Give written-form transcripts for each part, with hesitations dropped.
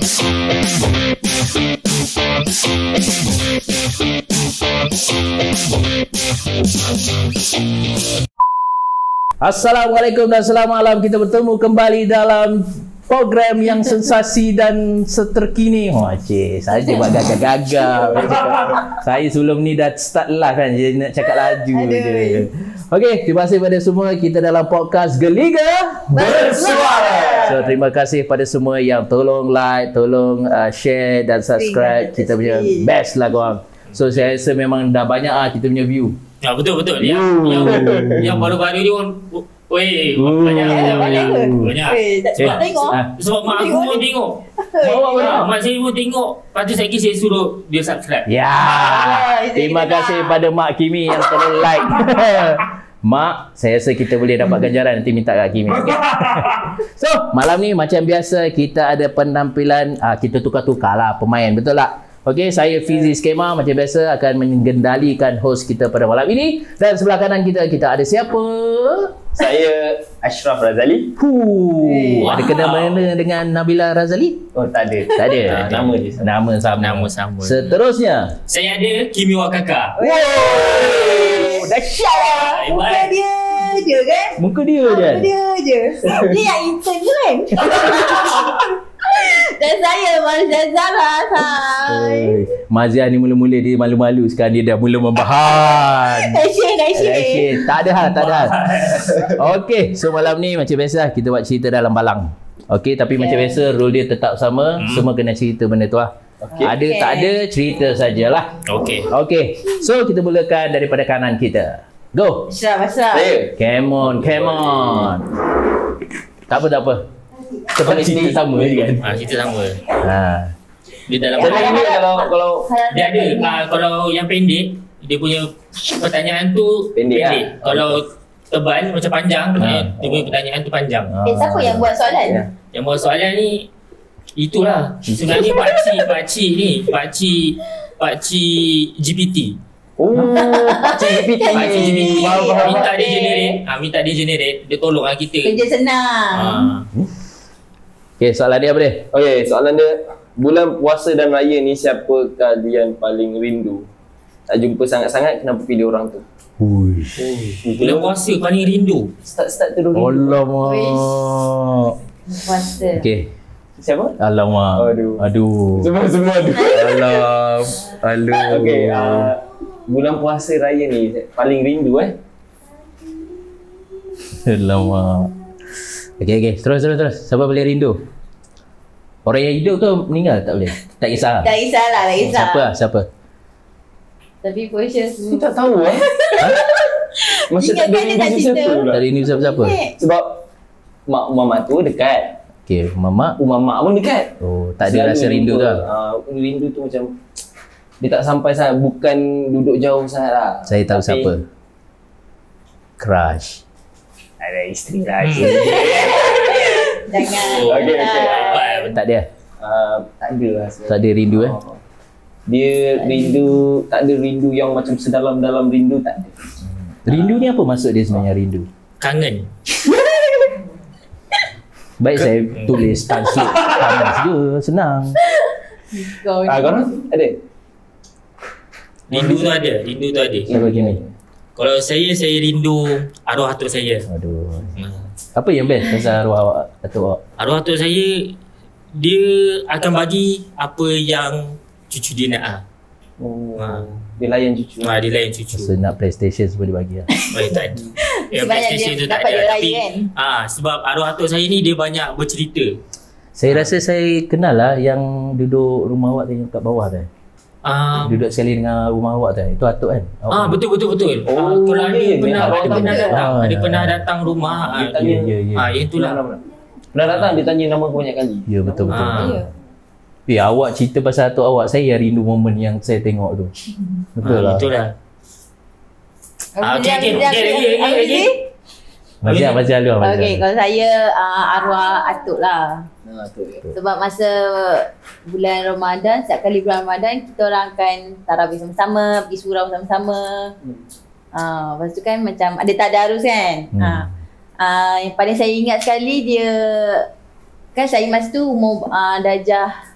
Assalamualaikum dan selamat malam. Kita bertemu kembali dalam program yang sensasi dan seterkini. Oh cik, saya buat gagal-gagal. Saya sebelum ni dah start live kan, jadi nak cakap laju je. Okey, terima kasih pada semua. Kita dalam podcast Geliga Bersuara. So terima kasih pada semua yang tolong like, tolong share dan subscribe. Kita punya best lah korang. So saya rasa memang dah banyak kita punya view. Ya betul. Yang baru-baru ni pun banyak. Sebab mak aku pun tengok. Mak saya pun tengok. Lepas tu saya suruh dia subscribe. Ya. Terima kasih pada Mak Kimi yang terus like. Mak, saya rasa kita boleh dapat ganjaran. Nanti minta kat Kimi. Okay. So, malam ni macam biasa kita ada penampilan. Kita tukar-tukar lah pemain. Betul tak? Okey, saya Fizi Skema macam biasa akan mengendalikan host kita pada malam ini. Dan sebelah kanan kita ada siapa? Saya Ashraf Razali. Ada kena mana dengan Nabila Razali? Oh, tak ada. Tak ada. Nama je sama. Nama sama. Seterusnya, Saya ada Kimi Wakaka. dahsyat lah. Muka dia je kan? Muka dia je. Muka dia je. Dia yang intern tu kan? Dan saya Marzia Zara. Hai. Marzia ni mula-mula dia malu-malu, sekarang dia dah mula membahan. Action. Tak ada hal. Okey, so malam ni macam biasa kita buat cerita dalam balang. Okey, tapi macam biasa rule dia tetap sama. Semua kena cerita benda tu lah. Ada tak ada cerita sajalah. Okey. So kita mulakan daripada kanan kita. Go. Ashraf. Come on. Tak apa. Sebab cerita sama je kan. Cerita sama. Dia dalam Ini kalau dia ada kalau yang pendek dia punya pertanyaan tu pendek. Kalau tebal macam panjang dia punya pertanyaan tu panjang. Siapa yang buat soalan? Yang buat soalan ni itulah sebenarnya pakcik GPT. GPT. Minta dia generate, dia tolong kita. Kerja senang. Okey, soalan dia apa dia? Okey, soalan dia, bulan puasa dan raya ni siapa kalian paling rindu? Tak jumpa sangat-sangat, kenapa pilih orang tu? Bulan puasa paling rindu. Start tu dulu. Alamak. Puasa. Okey. Siapa? Alamak. Aduh. Semua aduh. Aduh. Okey, bulan puasa raya ni paling rindu Alamak. Okey. Terus. Siapa boleh rindu? Orang yang hidup tu meninggal tak boleh? Tak kisah. Tak kisah. Siapa? Tapi precious tak tahu Masa tak ada rindu siapa pula? Tak ada rindu siapa? Sebab mak mamak tu dekat. Okey, mamak pun dekat. Oh, tak ada rasa rindu tu. Rindu tu macam dia tak sampai sangat, bukan duduk jauh sangat lah. Saya tahu siapa. Crush. Ada isteri lagi. Jangan. Okey. Tak ada. Tak ada lah. Tak ada rindu Dia rindu, tak ada rindu yang macam sedalam-dalam rindu, tak ada. Rindu ni apa maksud dia sebenarnya rindu? Kangen. Baik saya tulis translate kamus je, senang. Korang ada? Rindu tu ada. Siapa gini? Kalau saya rindu arwah atuk saya. Aduh. Apa yang best pasal arwah atuk awak? Arwah atuk saya, dia akan bagi apa yang cucu dia nak. Dia layan cucu. Dia layan cucu. Masa nak PlayStation semua dia bagi lah. Tak ada. Yang Sebab PlayStation dia tu tak dapat ada. dia Tapi layan. sebab arwah atuk saya ni dia banyak bercerita. Saya rasa saya kenal lah yang duduk rumah awak tu, yang kat bawah tu. Duduk sekali dengan rumah awak tu. Itu atuk kan? Betul. Kalau dia pernah datang rumah. Itulah. Pernah datang, dia tanya nama banyak kali. Ya, betul. Awak cerita pasal atuk awak, saya rindu momen yang saya tengok tu. Betul lah. Itulah. Macam lu. Okey, kalau saya arwah atuk lah. Sebab masa bulan Ramadan, setiap kali bulan Ramadan kita orang akan tarawih sama-sama, pergi surau sama-sama. Lepas tu kan macam ada tadarus kan. Yang paling saya ingat sekali dia kan, saya masa tu umur darjah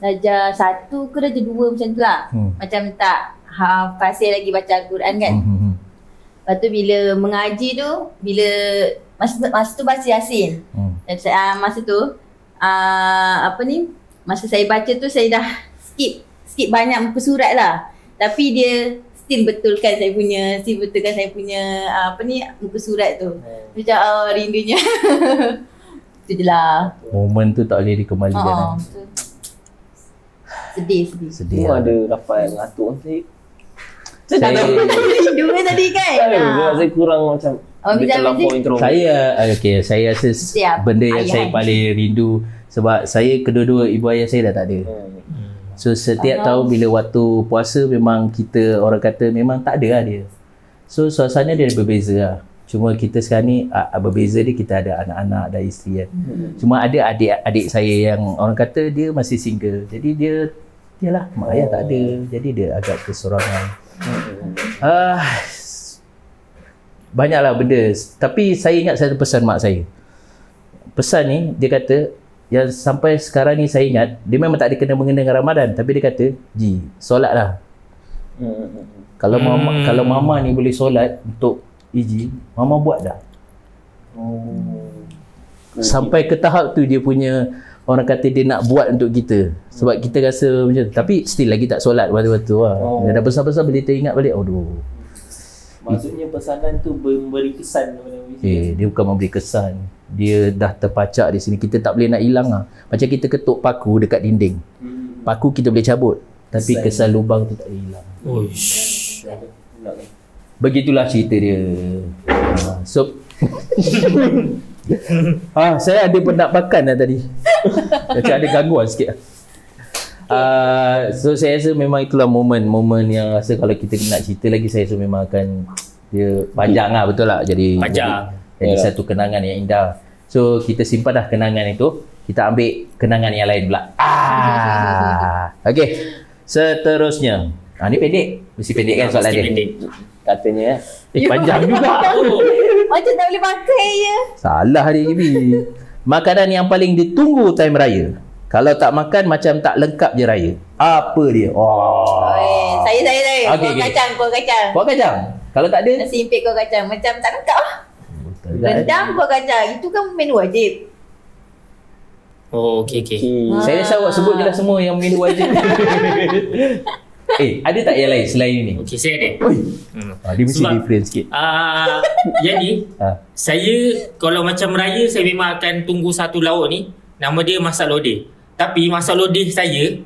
darjah 1 ke darjah 2 macam tu lah. Macam tak fasih lagi baca Al-Quran kan. Lepas tu bila mengaji tu, bila masa tu baca Yasin. Masa tu masa saya baca tu saya dah skip banyak muka surat lah. Tapi dia still betulkan saya punya muka surat tu. Macam rindunya. Itu je lah. Momen tu tak boleh dikembalikan. Sedih. Semua ada rapat ngatuk saya. Saya Rindu kan tadi kan? Saya kurang macam dia terlampau intro. saya rasa benda yang saya paling rindu sebab saya kedua-dua ibu ayah saya dah tak ada. So setiap tahun bila waktu puasa memang kita orang kata memang tak ada lah dia. So suasana dia berbeza lah. Cuma kita sekarang ni berbeza dia, kita ada anak-anak dan isteri kan. Cuma ada adik saya yang orang kata dia masih single. Jadi dia lah mak ayah tak ada. Jadi dia agak kesorangan. Banyaklah benda. Tapi saya ingat satu pesan mak saya. Pesan ni dia kata yang sampai sekarang ni saya ingat, dia memang tak ada kena-mengena dengan Ramadan, tapi dia kata, Ji, solatlah. Kalau mama ni boleh solat untuk Iji, mama buat dah. Sampai ke tahap tu dia punya orang kata dia nak buat untuk kita. Sebab kita rasa macam tu. Tapi still lagi tak solat waktu-waktu lah. Dia dah besar-besar boleh teringat balik. Aduh. Maksudnya pesanan tu memberi kesan kepada dia bukan memberi kesan. Dia dah terpacak di sini. Kita tak boleh nak hilang lah. Macam kita ketuk paku dekat dinding. Paku kita boleh cabut. Tapi kesan lubang tu tak boleh hilang. Begitulah cerita dia. So saya ada pendapatkan dah tadi. Macam ada gangguan sikit. So saya rasa memang itulah momen yang rasa kalau kita nak cerita lagi, saya rasa memang akan dia panjang lah, betul tak? Jadi satu kenangan yang indah. So kita simpan dah kenangan itu, kita ambil kenangan yang lain pula. Okey, seterusnya. Ni pendek. Mesti pendek kan soalan dia? Pendek. Katanya panjang juga. Macam tak boleh pakai je. Salah dia Gibi. Makanan yang paling ditunggu time raya. Kalau tak makan macam tak lengkap je raya. Apa dia? Saya. Okay, Kuah kacang. Kuah kacang? Kalau tak ada? Nasi impit kuah kacang. Macam tak lengkap lah. Rendang kuah kacang. Itu kan menu wajib. Okay. Saya rasa awak sebut je lah semua yang menu wajib. Ada tak yang lain selain ini? Okay, saya ada. Dia mesti different sikit. Jadi saya kalau macam raya, saya memang akan tunggu satu lauk ni. Nama dia masak lodeh. Tapi masak lodeh saya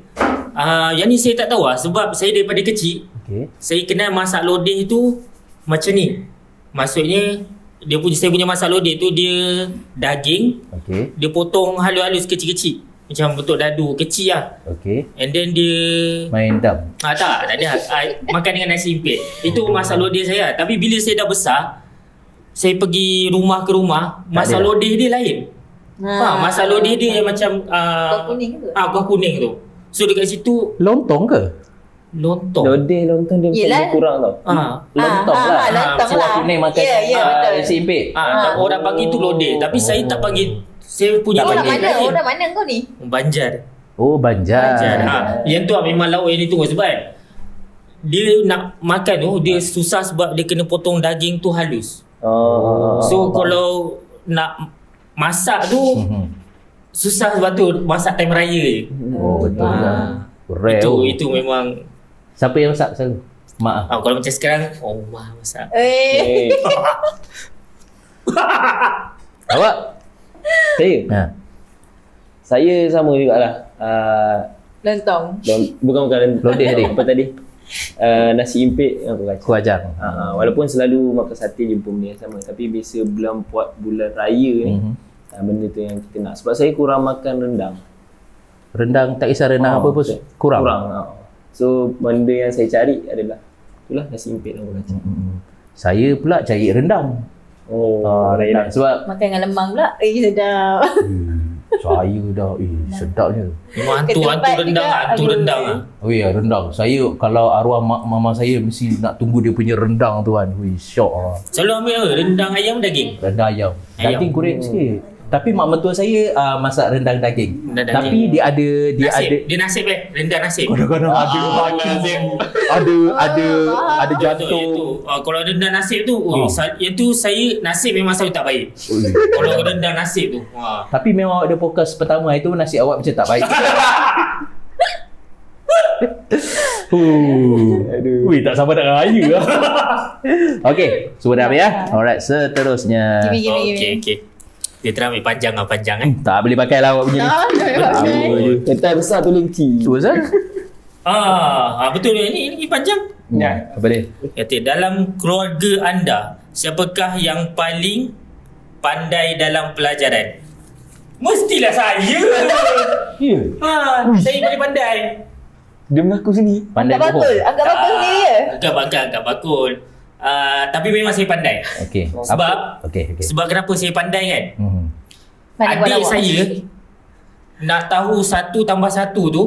yang ni saya tak tahu lah. Sebab saya daripada kecil saya kenal masak lodeh tu macam ni. Maksudnya saya punya masak lodeh tu dia daging, dia potong halus-halus kecil-kecil. Macam bentuk dadu kecil lah. And then dia main dam. tak ada. Makan dengan nasi impit. Itu masak lodeh saya. Tapi bila saya dah besar, saya pergi rumah ke rumah, masak lodeh dia lain. Masak lodeh dia yang macam kuah kuning tu. Kuah kuning tu. So dekat situ lontong ke? Lontong dia macam kurang tau. Lontong lah. Lontong Kuah lah. kuning makan nasi impit. Orang panggil tu lodeh. Tapi saya tak panggil. Saya punya Orang lodeh. mana kau ni? Banjar. Banjar. Yang tu memang lauk yang ditunggu. Sebab dia nak makan tu, dia susah sebab dia kena potong daging tu halus. So kalau nak masak tu susah, sebab tu masak time raya je. Betul lah. Itu memang. Siapa yang masak selalu? Mak. Kalau macam sekarang, mak masak. Awak? Saya sama jugalah. Lontong. Bukan lodeh tadi. Apa tadi? Nasi impit kuah kacang. Walaupun selalu makan sate jumpa benda yang sama, tapi biasa bulan raya ni benda tu yang kita nak. Sebab saya kurang makan rendang. Rendang tak kisah rendang apa pun kurang. So benda yang saya cari adalah itulah nasi impit dan kuah kacang. Saya pula cari rendang. Rendang sebab makan dengan lemang pula. Sedap. Saya dah sedapnya. Memang hantu rendang lah. Rendang. Saya kalau arwah mama saya mesti nak tunggu dia punya rendang tu kan. Syok lah. Selalu ambil apa? Rendang ayam daging? Rendang ayam. Daging goreng sikit. Tapi mak mentua saya masak rendang daging. Rendang Tapi dia ada Dia nasib rendang nasib. kadang-kadang ada ada Itu. jantung. Kalau rendang nasib tu, yang tu saya nasib memang selalu tak baik. Kalau rendang nasib tu. Tapi memang awak ada fokus pertama itu nasi awak macam tak baik. Ui, tak sabar nak raya lah. Okey, semua dah habis ya. Alright, seterusnya. Okey. Dia terambil panjang kan. Tak boleh pakai lah awak punya ni. Ketai besar tu lengki. Tu Azal. Betul ni panjang. Ya, apa dia? Kata dalam keluarga anda, siapakah yang paling pandai dalam pelajaran? Mestilah saya. Ya. Saya paling pandai. Dia mengaku sini. Pandai Agak bakul. bohong. Agak bakul sendiri je. Agak bakul. Tapi memang saya pandai. Okey. Sebab Okey. Sebab kenapa saya pandai kan? Mana buat Adik awak? saya nak tahu 1 tambah 1 tu,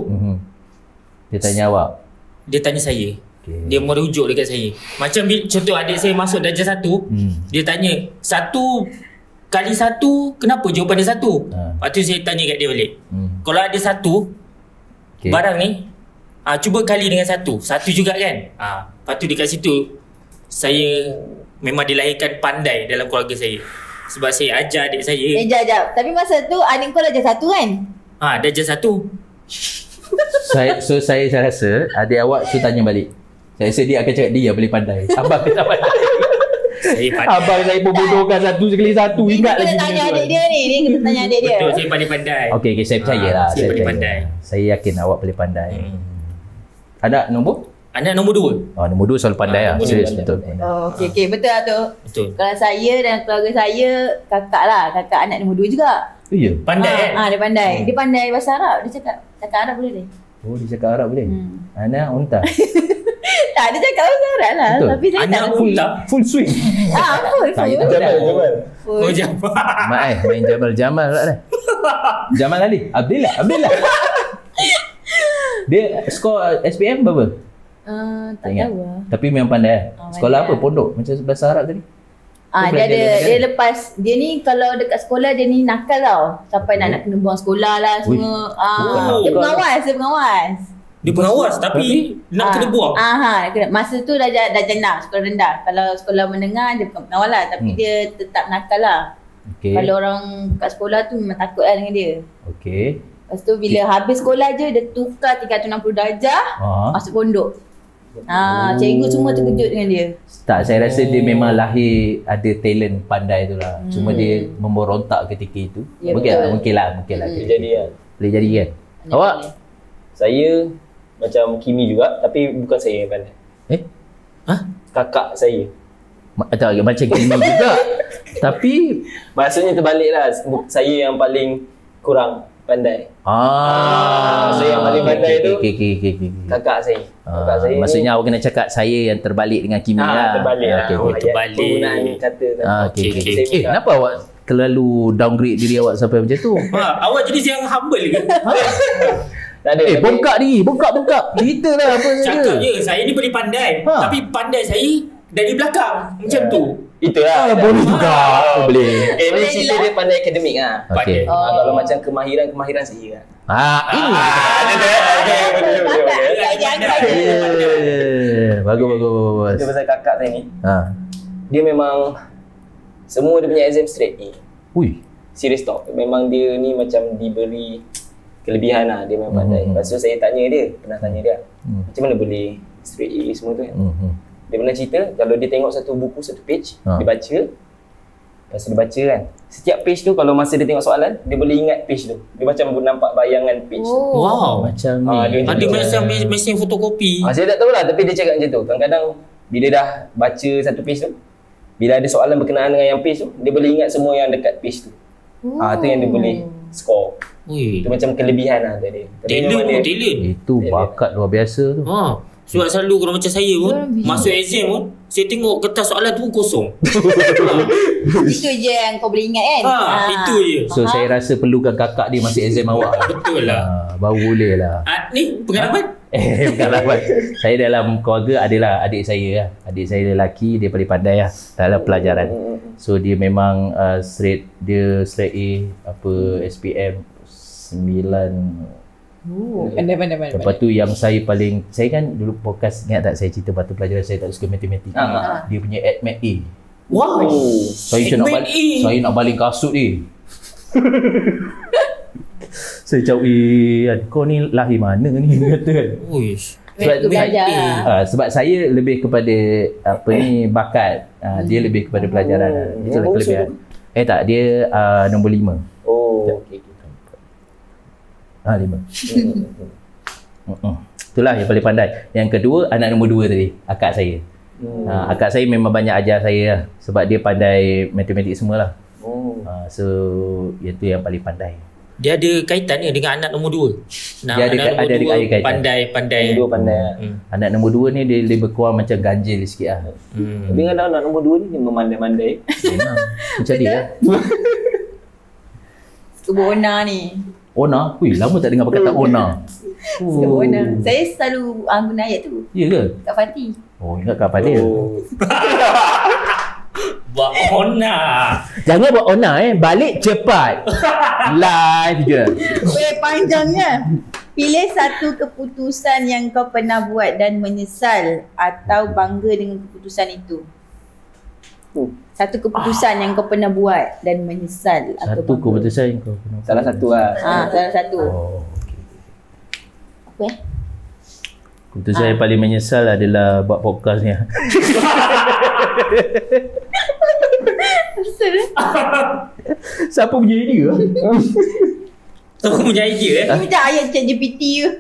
Dia tanya awak. dia tanya saya. Okey. Dia merujuk dekat saya. Macam contoh adik saya masuk darjah 1, dia tanya 1 kali 1 kenapa jawapan dia 1? Lepas tu saya tanya kat dia balik. Kalau ada 1 barang ni, cuba kali dengan 1 juga kan? Lepas tu dekat situ saya memang dilahirkan pandai dalam keluarga saya. Sebab saya ajar adik saya. Sekejap. Tapi masa tu adik kau darjah 1 kan? Darjah 1. Saya rasa adik awak tu tanya balik. Saya rasa dia akan cakap dia boleh pandai. Abang kita pandai. Saya pandai. Abang saya bodohkan 1 sekali 1. Ingat lagi. Dia kena tanya adik dia ni. Dia kena tanya adik dia. Betul, saya paling pandai. Okey, saya percaya lah. Saya paling pandai. Saya yakin awak boleh pandai. Ada nombor? Anak nombor 2. Nombor 2 selalu pandai lah. nombor Serius, dua betul. Okey. Betul lah tu. Betul. Kalau saya dan keluarga saya, kakak lah. Kakak anak nombor 2 juga. Ya? Pandai kan? Dia pandai. Dia pandai bahasa Arab. Dia cakap Arab boleh dia. Oh, dia cakap Arab boleh? Anak unta. Tak, dia cakap bahasa Arab lah. Betul. Tapi saya Anak tak full tak? Full swing. full. Tak, Full. Jamal. Oh, Jamal. Mak main Jamal lah dah. Jamal Ali. Abdillah. Dia skor SPM berapa? Tak tahu lah. Tapi memang pandai. Sekolah pandai apa? Pondok? Macam bahasa Arab tadi? Dia lepas, dia ni kalau dekat sekolah dia ni nakal tau. Sampai nak kena buang sekolah lah semua. Dia pengawas. Dia pengawas tapi nak kena buang. Masa tu darjah 6 sekolah rendah. Kalau sekolah menengah dia bukan pengawal lah, tapi dia tetap nakal lah. Kalau orang kat sekolah tu memang takut lah dengan dia. Okey. Lepas tu bila habis sekolah je dia tukar 360 darjah masuk pondok. Cikgu semua terkejut dengan dia. Tak, saya rasa dia memang lahir ada talent pandai tu lah. Cuma dia memberontak ketika itu. Ya, Mungkin lah. Boleh jadi kan. Boleh jadi kan. Awak? Saya macam Kimi juga, tapi bukan saya yang pandai. Kakak saya. Tak, macam Kimi juga. Tapi Maksudnya terbalik lah. Saya yang paling kurang pandai. Saya yang paling pandai tu kakak saya. Kakak saya maksudnya awak kena cakap saya yang terbalik dengan Kimi lah. Terbalik lah. terbalik. Penggunaan kata. Okey. Kenapa awak terlalu downgrade diri awak sampai macam tu? Awak jadi yang humble ke? Tak ada. Bongkak. Cerita lah apa Cakap saja. je, saya ni boleh pandai. Tapi pandai saya dari belakang. Macam tu. Itulah. Boleh juga. Boleh. Ni cerita dia pandai akademik lah. Okey. Kalau macam kemahiran saya lah. Ini. Bagus. Dia pasal kakak saya ni. Dia memang semua dia punya exam straight A. Ui. Serious talk. Memang dia ni macam diberi kelebihan lah. Dia memang pandai. Lepas tu saya pernah tanya dia. Macam mana boleh straight A semua tu kan? Dia pernah cerita kalau dia tengok satu buku, satu page, dia baca. Lepas tu dia baca kan. Setiap page tu kalau masa dia tengok soalan, dia boleh ingat page tu. Dia macam nampak bayangan page tu. Wow. Macam ni. Ada mesin fotokopi. Saya tak tahulah, tapi dia cakap macam tu. Kadang-kadang bila dah baca satu page tu, bila ada soalan berkenaan dengan yang page tu, dia boleh ingat semua yang dekat page tu. Tu yang dia boleh score. Itu macam kelebihan lah tadi. Talent. Itu bakat luar biasa tu. Sebab selalu kalau macam saya pun masuk exam pun, saya tengok kertas soalan tu pun kosong. Itu je yang kau boleh ingat kan? Itu je. So saya rasa perlukan kakak dia masuk exam awak. Betul lah. Baru boleh lah. Ni pengalaman? Pengalaman. Saya dalam keluarga adalah adik saya lah. Adik saya lelaki, dia paling pandai lah dalam pelajaran. So dia memang straight A, SPM 9. Pandai. Lepas tu yang saya kan dulu podcast, ingat tak saya cerita batu pelajaran saya tak suka matematik. Dia punya AdMath A. Wow. Saya nak baling kasut dia. Saya cakap, kau ni lahir mana ni, kata kan. Uish. Sebab saya lebih kepada bakat. Dia lebih kepada pelajaran. Itulah kelebihan. Tak, dia nombor 5. Okey. 5. Itulah yang paling pandai. Yang kedua, anak nombor 2 tadi, akak saya. Akak saya memang banyak ajar saya lah, sebab dia pandai matematik semualah. So itu yang paling pandai. Dia ada kaitan dengan anak nombor 2. Dia ada kaitan. Pandai. Dua pandai. Anak nombor 2 ni dia lebih kurang macam ganjil sikit lah. Tapi kadang anak nombor 2 ni dia memandai-mandai. Macam dia lah. Suka Ona ni. Ona? Lama tak dengar perkataan Ona. Suka Ona. Saya selalu guna ayat tu. Ya ke? Kak Fatih. Ingat Kak Fadil. Buat Ona. Jangan buat Ona balik cepat. Live je. Panjangnya. Pilih satu keputusan yang kau pernah buat dan menyesal atau bangga dengan keputusan itu. Satu keputusan yang kau pernah buat dan menyesal atau Satu keputusan yang kau pernah. Salah satu lah. Salah satu. Okay. Apa Keputusan yang paling menyesal adalah buat podcast ni. Siapa punya idea? Siapa punya idea Minta ayat ChatGPT ke?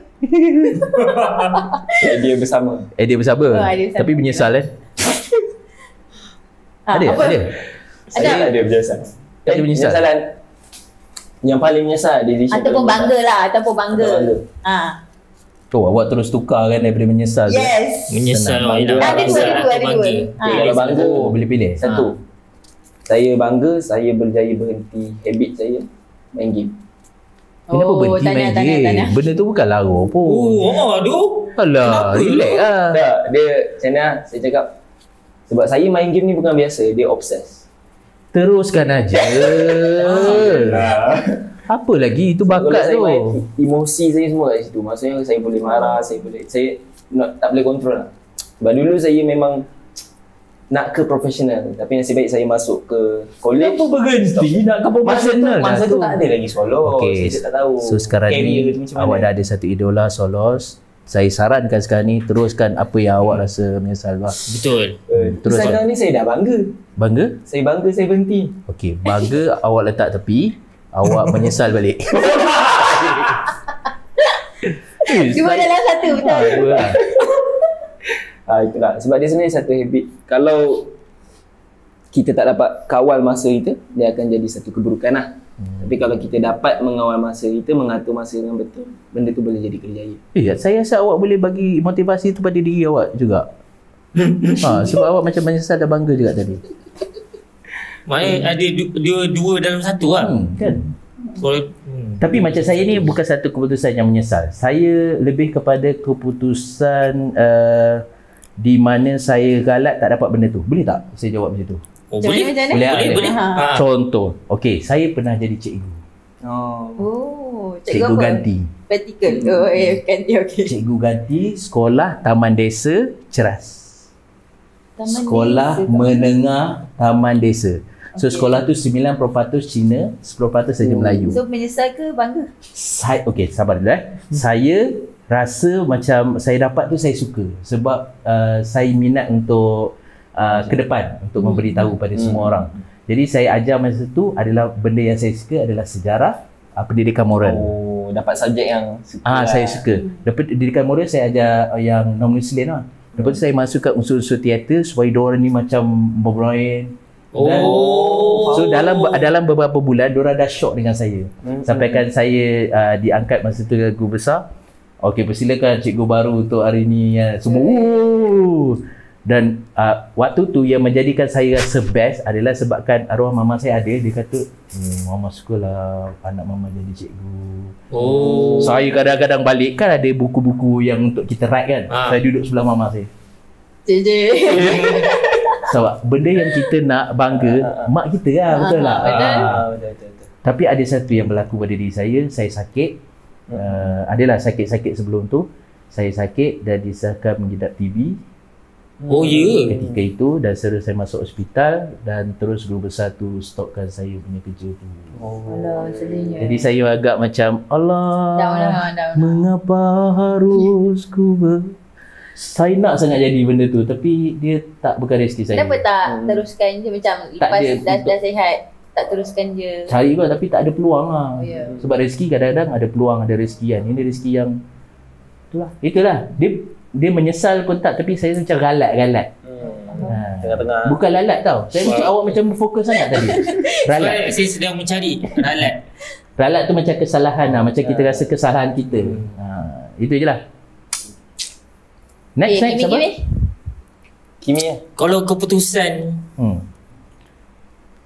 Idea bersama. Idea bersama. Tapi menyesal Ada? Saya ada menyesal. Ada menyesal? Penyesalan yang paling menyesal decision. Ataupun bangga lah. Ataupun bangga. Awak terus tukar kan daripada menyesal. Yes. Menyesal. Ada dua. Kalau bangga boleh pilih. Satu, saya bangga saya berjaya berhenti habit saya main game. Kenapa berhenti main game? Benda tu bukan lara pun. Aduh. Alah, relax lah. Tak, dia macam mana saya cakap, sebab saya main game ni bukan biasa, dia obses. Teruskan aja. Apa lagi, itu bakat tu. Emosi saya semua kat situ. Maksudnya saya boleh marah, saya tak boleh kontrol lah. Sebab dulu saya memang nak ke profesional, tapi nasib baik saya masuk ke college. Kenapa berhenti nak ke profesional? Masa tu tak ada lagi solo. Okay. Saya tak tahu. So sekarang ni awak dah ada satu idola solos. Saya sarankan sekarang ni teruskan apa yang awak rasa menyesal lah. Betul. Terus sekarang ni saya dah bangga. Bangga? Saya bangga saya berhenti. Okey, bangga awak letak tepi, awak menyesal balik. Dua dalam satu, betul. Itulah. Sebab dia sebenarnya satu habit. Kalau kita tak dapat kawal masa kita, dia akan jadi satu keburukan lah. Tapi kalau kita dapat mengawal masa kita, mengatur masa dengan betul, benda tu boleh jadi kerjaya. Saya rasa awak boleh bagi motivasi tu pada diri awak juga. Sebab awak macam menyesal dan bangga juga tadi. Maknanya ada dua dalam satu lah. Kan? Tapi macam saya ni bukan satu keputusan yang menyesal. Saya lebih kepada keputusan di mana saya galak tak dapat benda tu. Boleh tak saya jawab macam tu? Boleh. Contoh. Okey, saya pernah jadi cikgu. Cikgu ganti. Practical. Ganti, okey. Cikgu ganti sekolah Taman Desa Ceras. Sekolah menengah Taman Desa. So sekolah tu 9% Cina, 10% saja Melayu. So menyesal ke bangga? Okey, sabar dulu Saya rasa macam saya dapat tu saya suka sebab saya minat untuk ke depan untuk memberitahu pada semua orang. Jadi saya ajar masa tu adalah benda yang saya suka adalah sejarah, pendidikan moral. Dapat subjek yang suka. Saya suka. Dapat pendidikan moral saya ajar yang non-Muslim lah. Lepas tu saya masukkan unsur-unsur teater supaya diorang ni macam bermain. So dalam beberapa bulan diorang dah shock dengan saya. Sampaikan saya diangkat masa tu guru besar. Okey, persilakan cikgu baru untuk hari ni semua. Dan waktu tu yang menjadikan saya rasa best adalah sebabkan arwah mama saya ada. Dia kata, mama sukalah anak mama jadi cikgu. Saya kadang-kadang balik kan ada buku-buku yang untuk kita write kan. Saya duduk sebelah mama saya. Sebab benda yang kita nak bangga, mak kita lah, betul tak? Betul. Tapi ada satu yang berlaku pada diri saya sakit. Adalah sakit-sakit sebelum tu. Saya sakit dan disahkan mengidap TB. Oh ya. Ketika itu dan terus saya masuk hospital dan terus guru besar tu stopkan saya punya kerja tu. Alah, sedihnya. Jadi saya agak macam Allah, Down. mengapa harus ku saya nak sangat jadi benda tu tapi dia tak bukan rezeki saya. Kenapa tak teruskan je macam lepas dah sihat, tak teruskan je? Cari juga tapi tak ada peluang lah. Ya. Sebab rezeki kadang-kadang ada peluang, ada rezeki kan. Ini rezeki yang itulah. Dia menyesal pun tak tapi saya macam galat. Tengah-tengah. Bukan lalat tau. Saya macam awak macam fokus sangat tadi. Ralat. Saya sedang mencari ralat. Ralat tu macam kesalahan lah. Macam kita rasa kesalahan kita. Itu je lah. Next apa? Kimia. Kalau keputusan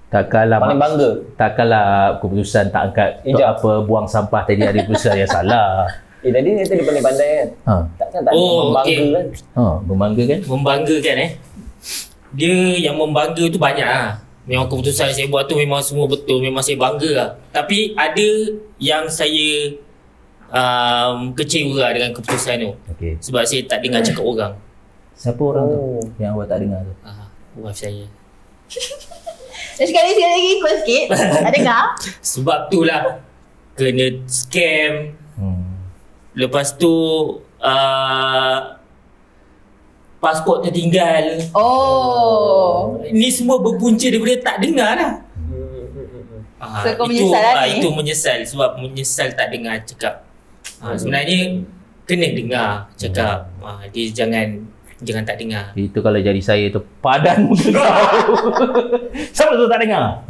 Tak kalah paling bangga. Tak kalah keputusan tak angkat buang sampah tadi ada keputusan yang salah. Tadi dia paling pandai kan? Takkan tak membangga kan? Membanggakan? Membanggakan Dia yang membangga tu banyak lah. Memang keputusan saya buat tu memang semua betul. Memang saya bangga lah. Tapi ada yang saya kecewa lah dengan keputusan tu. Sebab saya tak dengar cakap orang. Siapa orang tu yang awak tak dengar tu? Wife saya. Sekali lagi ikut sikit. Tak dengar? Sebab tu lah kena scam. Lepas tu pasport tertinggal. Ni semua berpunca daripada tak dengar lah. So kau menyesal lah ni? Itu menyesal sebab menyesal tak dengar cakap. Sebenarnya kena dengar cakap. Dia jangan tak dengar. Itu kalau jadi saya tu padan muka kau. Siapa tu tak dengar?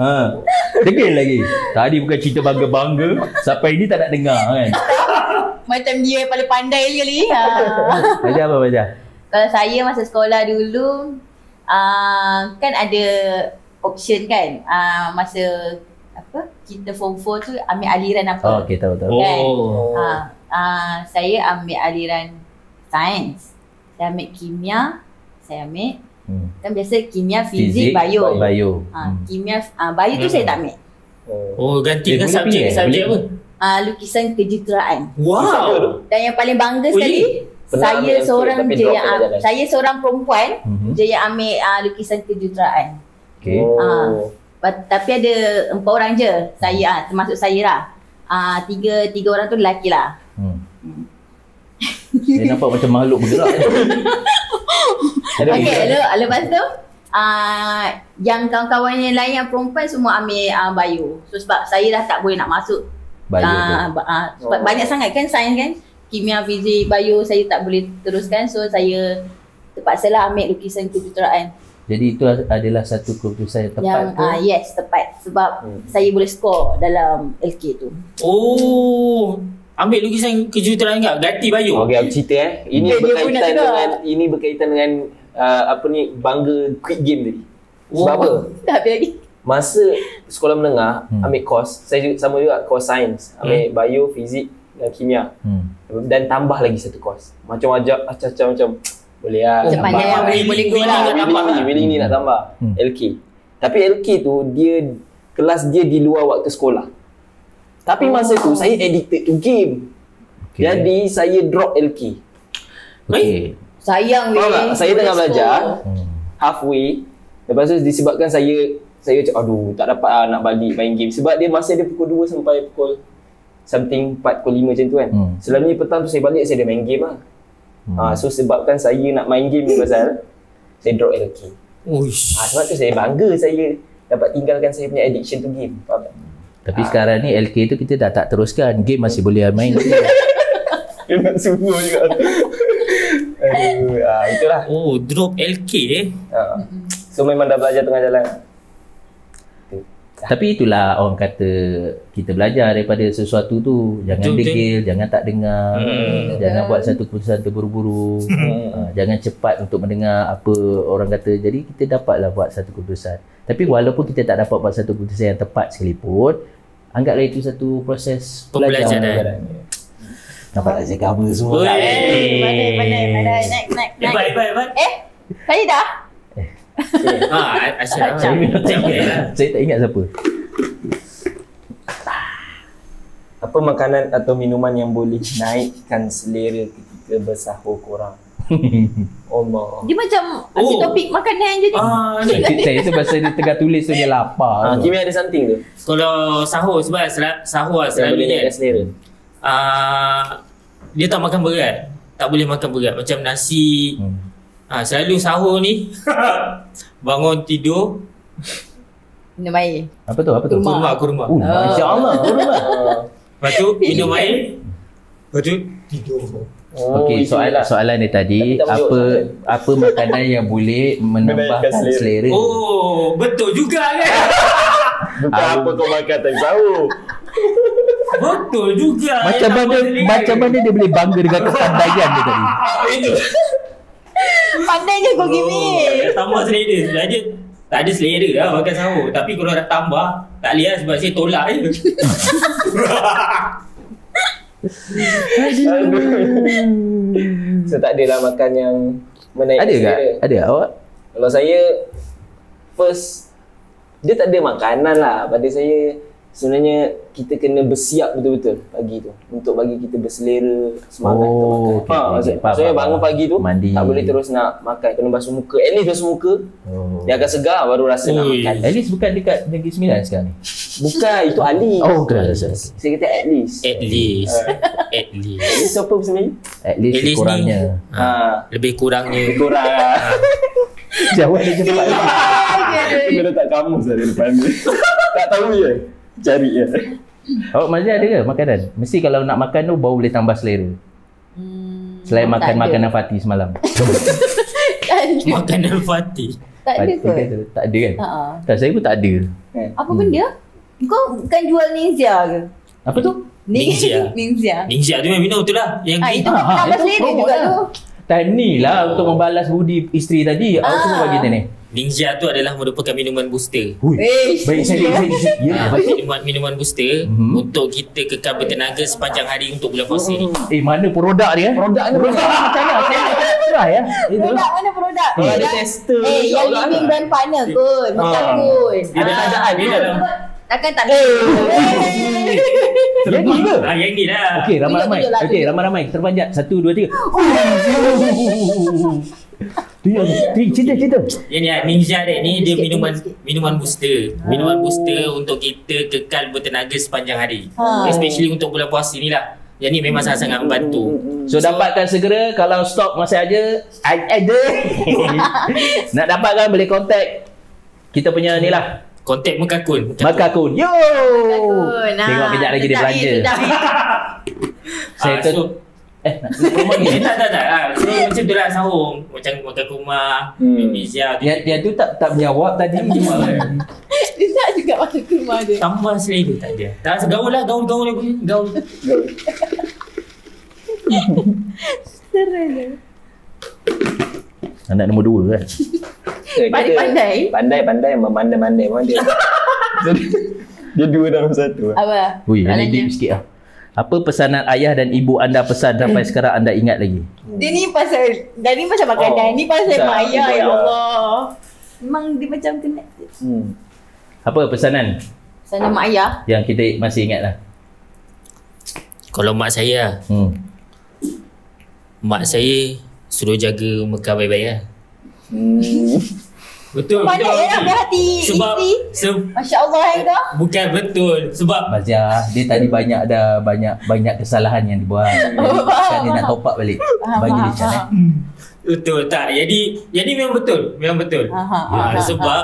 Degil lagi. Tadi bukan cerita bangga-bangga, sampai ini tak nak dengar kan. Macam dia yang paling pandai sekali. Baca apa? Kalau saya masa sekolah dulu, kan ada option kan. Masa kita form 4 tu ambil aliran apa. Okey, tahu. Kan? Saya ambil aliran sains. Saya ambil kimia. Saya ambil kan biasa kimia, fizik, bio. Kimia, bio tu saya tak ambil. Ganti dengan subjek apa? Lukisan kejuruteraan. Wow. Dan yang paling bangga sekali, saya seorang je yang saya seorang perempuan je yang ambil lukisan kejuruteraan. Tapi ada 4 orang je. Saya termasuk saya lah. Tiga orang tu lelaki lah. Dia nampak macam makhluk bergerak. Okey, lepas tu yang kawan-kawan yang lain yang perempuan semua ambil bio. So sebab saya dah tak boleh nak masuk sebab banyak sangat kan sains kan, kimia, fizik, bio saya tak boleh teruskan. So saya terpaksalah ambil lukisan kejuruteraan. Jadi itu adalah satu keputusan yang tepat tu? Yes, tepat. Sebab saya boleh skor dalam LK tu. Ambil lukisan kejuruteraan enggak? Ganti bio? Okey, aku cerita Ini berkaitan dengan bangga quit game tadi. Sebab apa? Tak habis lagi. Masa sekolah menengah ambil course, saya juga sama juga course sains, ambil bio, fizik dan kimia. Dan tambah lagi satu course. Macam macam boleh lah. Sepanjang yang boleh go lah. Willing ni nak tambah. LK. Tapi LK tu kelas dia di luar waktu sekolah. Tapi masa tu saya addicted to game. Jadi saya drop LK. Sayang weh. Saya tengah belajar halfway. Lepas tu disebabkan saya cakap aduh tak dapat nak balik main game. Sebab dia masa dia pukul 2 sampai pukul something 4, pukul 5 macam tu kan. Selalunya petang tu saya balik saya dah main game lah. So sebabkan saya nak main game ni pasal saya drop LK. Sebab tu saya bangga saya dapat tinggalkan saya punya addiction to game. Faham tak? Tapi sekarang ni LK tu kita dah tak teruskan. Game masih boleh main. Dia nak semua juga. Itulah. Drop LK So memang dah belajar tengah jalan. Tapi itulah orang kata kita belajar daripada sesuatu tu. Jangan degil, jangan tak dengar, jangan buat satu keputusan terburu-buru, jangan cepat untuk mendengar apa orang kata. Jadi kita dapatlah buat satu keputusan. Tapi walaupun kita tak dapat buat satu keputusan yang tepat sekalipun, anggaplah itu satu proses pembelajaran. Nampak tak saya cover semua? Pandai. Next. Hebat. Saya dah? Asyik. Saya tak ingat siapa. Apa makanan atau minuman yang boleh naikkan selera ketika bersahur korang? Allah. Dia macam topik makanan je ni. Saya tu pasal dia tengah tulis tu dia lapar. Kimi ada something tu? Kalau sahur, sebab sahur Yang selalu boleh ni naikkan selera? dia tak makan berat. Tak boleh makan berat. Macam nasi. Selalu sahur ni bangun tidur Minum air. Apa tu? kurma. Masya-Allah, kurma. Lepas tu minum air. Lepas tu tidur. Okey, soalan dia tadi, apa makanan yang boleh menambahkan selera? Oh, betul juga kan? Bukan apa kau makan tak sahur. Betul juga. Macam mana dia boleh bangga dengan kepandaian dia tadi? Pandai je kau Kimi. Tambah selera. Sebab dia tak ada selera lah makan sahur. Tapi kalau dah tambah, tak boleh lah sebab saya tolak je. So tak adalah makan yang menaikkan selera. Ada tak? Ada awak? Kalau saya, first, dia tak ada makanan lah. Pada saya, sebenarnya kita kena bersiap betul-betul pagi tu untuk bagi kita berselera, semangat untuk makan. Maksudnya bangun pagi tu mandi. Tak boleh terus nak makan, kena basuh muka. At least basuh muka, dia akan segar baru rasa nak makan. At least bukan dekat Negeri Sembilan sekarang ni? Bukan, itu Ali. Saya kata at least. At least. At least apa sebenarnya? At least kurangnya. Lebih kurangnya. Jawab dia cepat. Dia letak kamus dari depan ni. Tak tahu je. Cari je. Awak Mazia ada ke makanan? Mesti kalau nak makan tu baru boleh tambah selera. Selain makan makanan Fatih semalam. Makanan Fatih. Tak ada ke? Tak ada kan? Tak, saya pun tak ada. Apa benda? Kau bukan jual Ninja ke? Apa tu? Ninja. Ninja tu yang minum tu lah. Yang itu tambah selera juga tu. Tani lah untuk membalas budi isteri tadi. Awak cuma bagi dia ni. Ninja tu adalah merupakan minuman booster. Baik saya. Minuman booster untuk kita kekal bertenaga sepanjang hari untuk bulan puasa ni. Mana produk dia? Produk macam mana? Saya try ya. Produk mana produk? Kalau ada tester. Yang living brand partner kot. Bukan kot. Dia dalam takkan tak. Yang ni ke? Yang ni lah. Okey, ramai-ramai. Terpanjat. 1, 2, 3. Tu yang cerita. Yang ni Ninja ni dia minuman booster. Minuman booster untuk kita kekal bertenaga sepanjang hari. Especially untuk bulan puasa ni lah. Yang ni memang sangat-sangat membantu. So dapatkan segera. Kalau stok masih ada. Nak dapatkan boleh contact kita punya ni lah. Kontak Mekakun. Yo. Tengok kejap lagi dia belanja. Saya tu nak promote ni. Tak. So macam tu lah sahur. Macam makan kurma, Indonesia. Yang tu tak menjawab tadi. Dia tak juga makan kurma dia. Tambah selera tak ada. Tak gaul lah, gaul aku. Gaul. Serang. Anak nombor 2 kan. Pandai memandai-mandai memang dia. Dia 2 dalam 1. Apa? Ini deep sikit lah. Apa pesanan ayah dan ibu anda pesan sampai sekarang anda ingat lagi? Dia ni pasal makanan. Ni pasal mak ayah, ya Allah. Memang dia macam kena. Apa pesanan? Pesanan mak ayah yang kita masih ingat lah. Kalau mak saya, mak saya suruh jaga Mekah baik-baik lah. Betul. Pandai lah berhati sebab Masya Allah kau. Bukan betul. Sebab Mazia, dia tadi banyak kesalahan yang dibuat. Kan dia nak top up balik. Bagi dia macam betul tak? Jadi memang betul. Sebab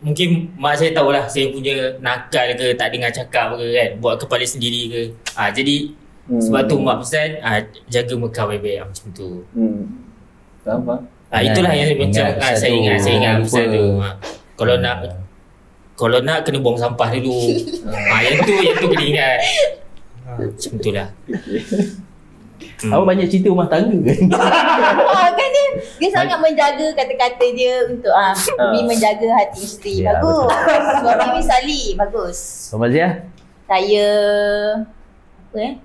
mungkin mak saya tahulah saya punya nakal ke, tak dengar cakap ke kan, buat kepala sendiri ke. Jadi sebab tu mak pesan jaga Mekah baik-baik macam tu. Faham? Itulah yang macam saya ingat pesan tu. Kalau nak kena buang sampah dulu. Yang tu kena ingat. Macam tu lah. Awak banyak cerita rumah tangga kan? Kan dia sangat menjaga kata-kata dia untuk menjaga hati isteri. Bagus. Suami misali bagus. Mazia? Saya apa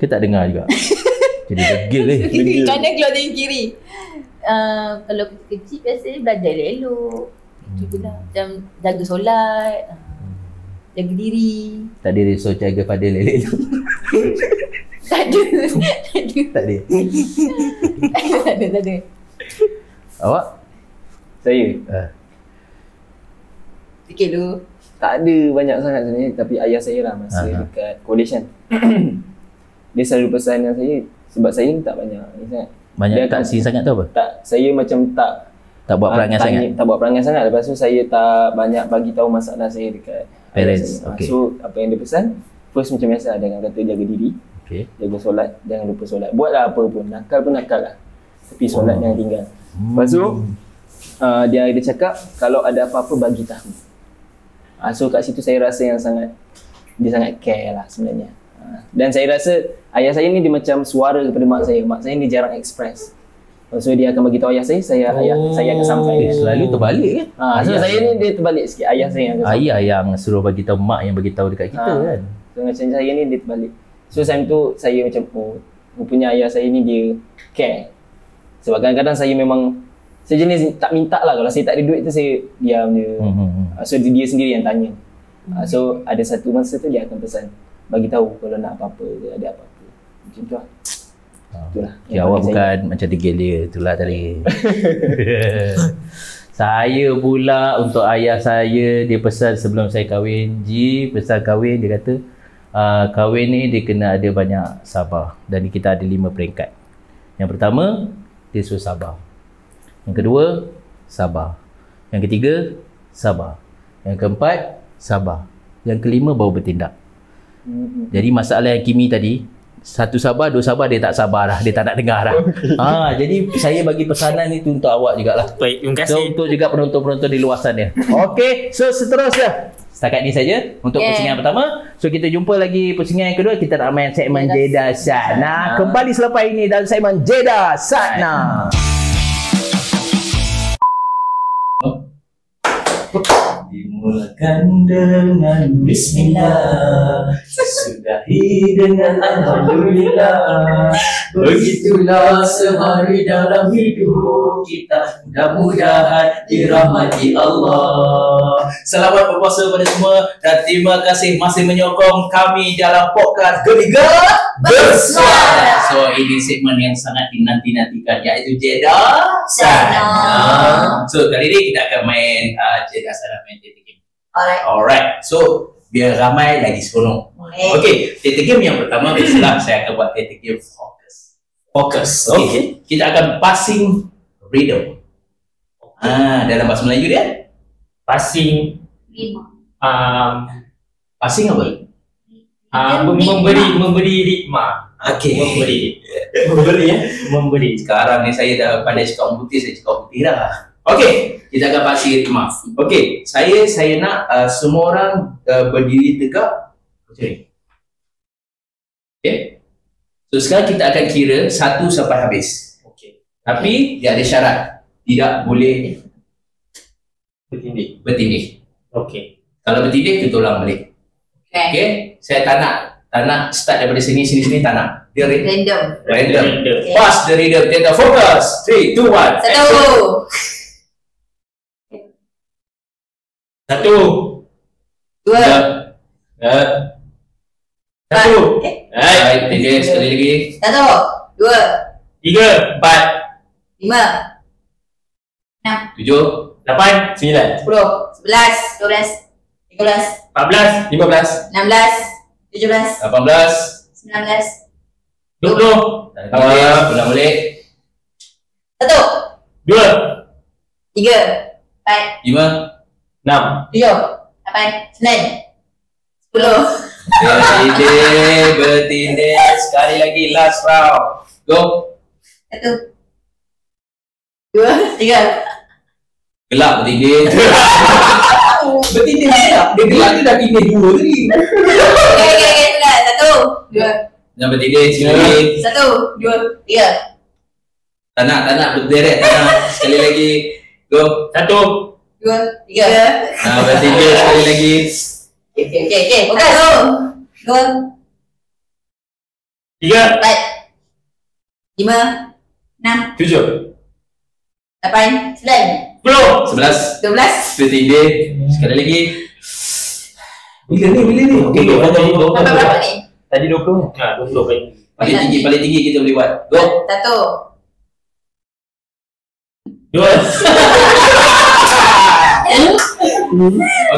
Ke tak dengar juga? Jadi degil kanan keluar dari kiri. kalau kecil biasanya belajar elok-elok. Itu lah. Macam jaga solat, jaga diri. Tak ada risau jaga pada lelek tu. Tak ada. Tak ada. Tak ada. Awak? Saya Fikir dulu. tak ada banyak sangat sebenarnya, tapi ayah saya lah masa dekat college kan. Dia selalu pesan dengan saya, sebab saya ni tak banyak ni sangat. Banyak tak sini sangat tu apa? Tak, saya macam tak buat perangai sangat. Tak buat perangai sangat. Lepas tu saya tak banyak bagi tahu masalah saya dekat Parents, saya. okey. So apa yang dia pesan, first macam biasa, jangan kata jaga diri, jaga solat, jangan lupa solat. Buatlah apa pun, nakal pun nakal lah, tapi solat jangan tinggal. Lepas tu dia cakap kalau ada apa-apa bagi tahu. So kat situ saya rasa dia sangat care lah sebenarnya. Dan saya rasa ayah saya ni dia macam suara kepada mak saya. Mak saya ni jarang express. So dia akan bagi tahu ayah saya akan sampai. Selalu terbalik kan? So saya ni dia terbalik sikit. Ayah saya yang akan sampai. Ayah yang suruh bagi tahu, mak yang bagi tahu dekat kita kan. So macam saya ni dia terbalik. So time tu saya macam rupanya ayah saya ni dia care. Sebab kadang-kadang saya memang sejenis tak minta lah. Kalau saya tak ada duit tu saya diam je. So dia sendiri yang tanya. So ada satu masa tu dia akan pesan, bagi tahu kalau nak apa-apa ke, ada apa-apa. Macam tu lah. Itulah. Okay, awak bukan macam degil dia. Itulah tadi. Saya pula untuk ayah saya, dia pesan sebelum saya kahwin. Pesan kahwin, dia kata kahwin ni dia kena ada banyak sabar. Dan kita ada 5 peringkat. Yang pertama, dia suruh sabar. Yang kedua, sabar. Yang ketiga, sabar. Yang keempat, sabar. Yang kelima, baru bertindak. Jadi masalah yang Kimi tadi, 1 sabar, 2 sabar, dia tak sabar dah. Dia tak nak dengar dah. Jadi saya bagi pesanan itu untuk awak jugalah. Baik, terima kasih. So untuk juga penonton-penonton di luar sana. Okey, so seterusnya. Setakat ni saja untuk pusingan pertama. So kita jumpa lagi pusingan yang kedua. Kita nak main segmen Jeddah Sana. Kembali selepas ini dalam segmen Jeddah Sana. Dimulakan dengan Bismillah, sudahi dengan Alhamdulillah. Begitulah sehari dalam hidup kita, mudah-mudahan dirahmati Allah. Selamat berpuasa pada semua dan terima kasih masih menyokong kami dalam podcast Geliga Bersuara. So ini segmen yang sangat dinanti-nantikan, iaitu Jeddah Sana. So kali ini kita akan main Jeddah Sana, main TT Game. Alright. So biar ramai lagi seronok. Okay, TT Game yang pertama biasalah saya akan buat TT Game Fokus. Okay. Kita akan passing rhythm. Dalam bahasa Melayu dia Passing passing apa? Memberi ritma. Okay. Memberi. Sekarang ni saya dah pandai cakap orang putih, saya cakap orang putih dah. Okey, kita akan passing ritma. Okey, saya nak semua orang berdiri tegak macam ni. Okey. So sekarang kita akan kira 1 sampai habis. Okey. Tapi dia ada syarat. Tidak boleh bertindih. Okey. Kalau bertindih kita ulang balik. Okey. Saya tak nak start daripada sini tak nak. Dia Random. Okay. Pass the rhythm. Kita fokus. 3, 2, 1. 1 2 1 Baik, tiga sekali lagi. 1 2 3 4 5 6 7, 8 9, 10 11 12 13 14 15, 16 17 18, 19 20 ulang balik. 1 2 3 4 5, 6 7 8 9 10 bertindih. Sekali lagi, last round. Go. 1 2 3 Gelap bertindih. Bertindih gelap. Dia gelap dia dah tindih 2 tadi. Okay, 1 2 Jangan bertindih sekali. 1 2 3 Tak nak berderet. Tak nak. Sekali lagi. Go. 1 2 3 Bertindih sekali lagi. Okay. 1 2 3 4 5 6 7 8, 9, 10. 11. 12. Kita tindih. Sekali lagi. Bila ni? Okey, Sampai berapa ni? Tadi 20. Ha, 20 baik. Paling tinggi kita boleh buat. Go. 1. 2.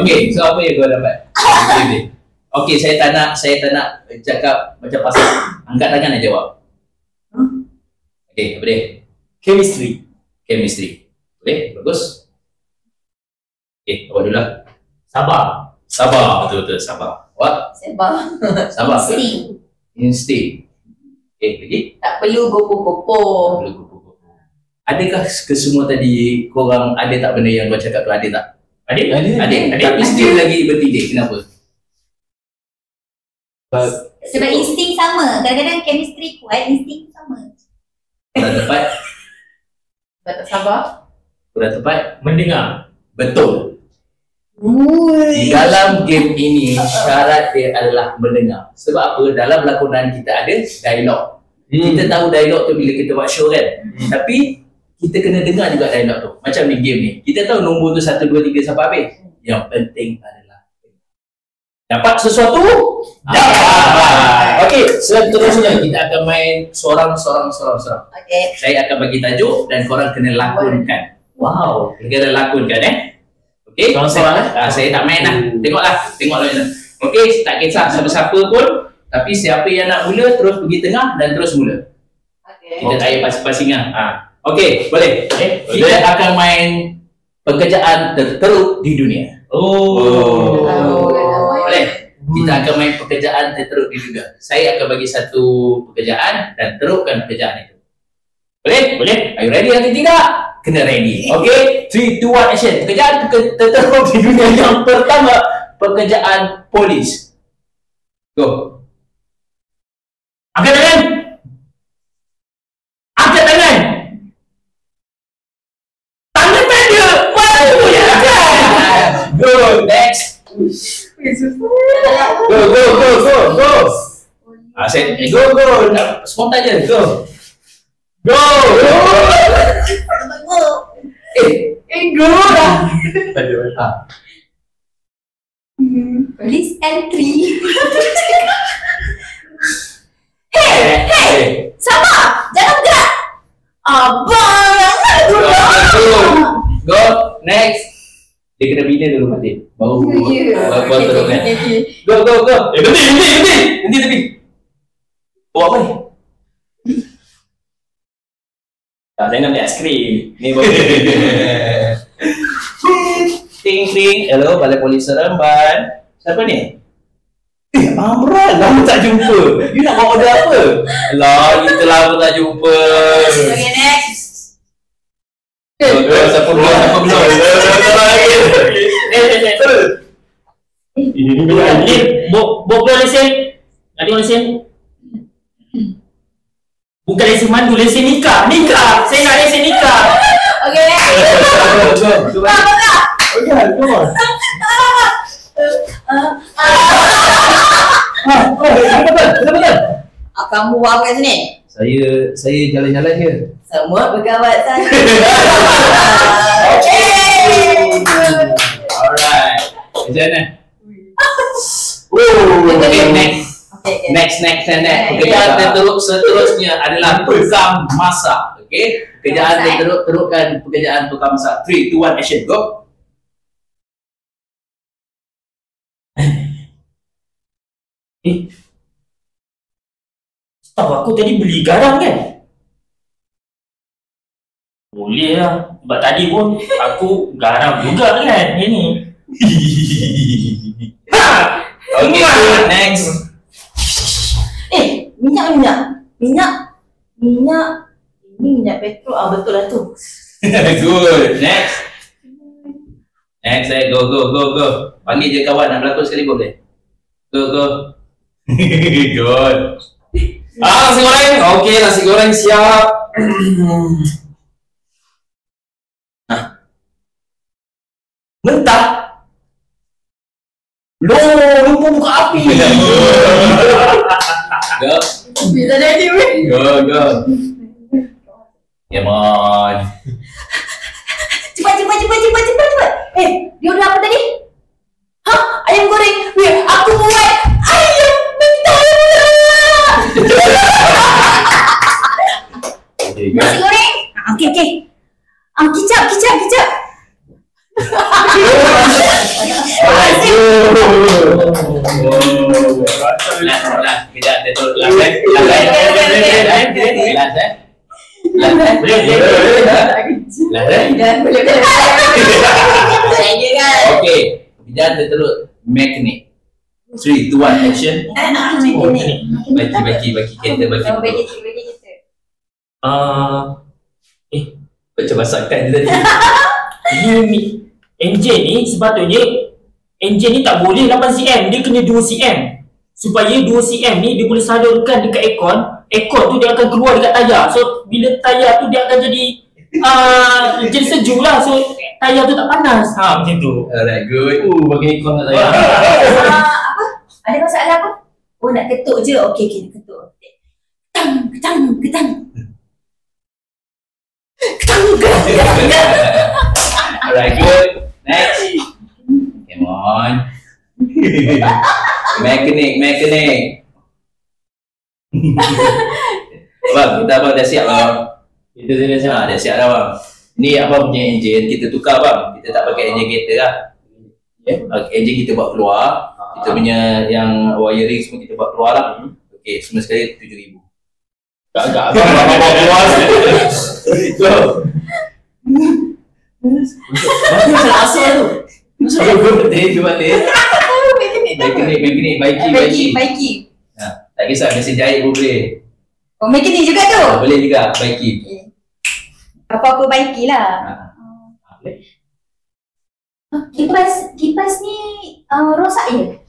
Okey, so apa yang kau dapat? Okey, saya tak nak cakap macam pasal angkat tangan dan jawab. Okey, apa dia? Chemistry. Boleh? Bagus. Okey, awak dulu lah. Sabar. Betul, sabar. Awak? Sabar. Insting. Insting. Okey, lagi? Tak perlu gopoh-gopoh. Adakah kesemua tadi korang ada tak benda yang kau cakap tu, ada tak? Ada. Tapi still lagi bertindih. Kenapa? Sebab insting sama. Kadang-kadang chemistry kuat, insting sama. Kurang tepat? Sebab tak sabar. Kurang tepat? Mendengar. Betul. Di dalam game ini syarat dia adalah mendengar. Sebab apa? Dalam lakonan kita ada dialog. Kita tahu dialog tu bila kita buat show kan. Tapi kita kena dengar juga dialog tu. Macam ni game ni. Kita tahu nombor tu 1, 2, 3 sampai habis. Yang penting adalah dapat sesuatu. Dapat. Okey, seterusnya kita akan main sorang. Okay. Saya akan bagi tajuk dan korang kena lakonkan. Wow. Kena lakonkan Okey, Sorang-sorang, saya tak main lah. Tengoklah macam mana. Okey, tak kisah siapa-siapa pun, tapi siapa yang nak mula terus pergi tengah dan terus mula. Okay. Kita tak payah pasing-pasingan. Okey, boleh. Okay. Kita akan main pekerjaan terteruk di dunia. Boleh. Kita akan main pekerjaan terteruk di dunia. Saya akan bagi satu pekerjaan dan terukkan pekerjaan itu. Boleh? Are you ready atau tidak? Kena ready. Okay? 3, 2, 1, action. Pekerjaan terteruk di dunia yang pertama, pekerjaan polis. Go. Angkat tangan. Tangan tanda. Wow, ya. Go, next. Go. Saya go. Spontan je. Go. Go dah. Police entry. Hey. Sabar. Jangan bergerak. Abang. Go. Next. Dia kena bina dulu mati. Baru teruskan. Go. Berhenti tepi. Buat apa ni? Saya nak ambil aiskrim. Ni baru. Ting. Hello, Balai Polis Seremban. Siapa ni? Amran, lama tak jumpa. You nak bawa order apa? Lah, kita lama tak jumpa. Okay, next. Siapa belum? Ini bawa lesen. Ada lesen? Bukan lesen mandu, lesen nikah. Saya nak lesen nikah. Okay, next. Come on. Betul. Kamu buat apa kat sini? Saya jalan-jalan je. Semua berkawan saja. Alright. Macam mana? Next. Pekerjaan terteruk seterusnya adalah tukang masak. Okey. Pekerjaan terterukkan pekerjaan tukang masak. 3, 2, 1, action. Go. Tahu aku tadi beli garam kan? Boleh lah. Sebab tadi pun aku garam juga kan ni. Okay, next. Minyak. Ini minyak petrol. Betul lah tu. Good. Next, go. Panggil je kawan nak berlakon sekali boleh. Go. Good. Nasi goreng. Okey, nasi goreng siap. Mentah. Lupa buka api. Go. Bila jadi weh. Go. Come on. cepat. Dia order apa tadi? Ayam goreng. Aku buat ayam mentah. Nasi goreng. Okey. Kicap. Kejap betul. Okey, kejap terus mekanik. 3, 2, 1, action. Bagi kereta bagi. Macam masakan dia tadi. Ni enjin ni sepatutnya enjin ni tak boleh 8cm, dia kena 2cm. Supaya 2cm ni dia boleh salurkan dekat aircon tu dia akan keluar dekat tayar. So bila tayar tu dia akan jadi jadi sejuk lah. So tayar tu tak panas. Macam tu. Alright, good. Bagi aircon kat tayar. Apa? Ada masalah apa? Nak ketuk je. Okey, nak ketuk. Ketang. Alright, good. Next. Come on. Mekanik. Bang, kita abang dah siap bang. Kita dah siap. Dah siap dah bang. Ni abang punya enjin, kita tukar bang. Kita tak pakai enjin kereta lah. Enjin kita buat keluar. Kita punya yang wiring semua kita buat keluar lah. Okey, semua sekali 7,000. Agak abang bawa keluar. So Macam asal tu. Macam betul Mekanik, Baiki. tak kisah, mesin jahit pun boleh. Mekanik juga tu? Boleh juga, baiki. Apa-apa baiki lah. Kipas ni rosak je?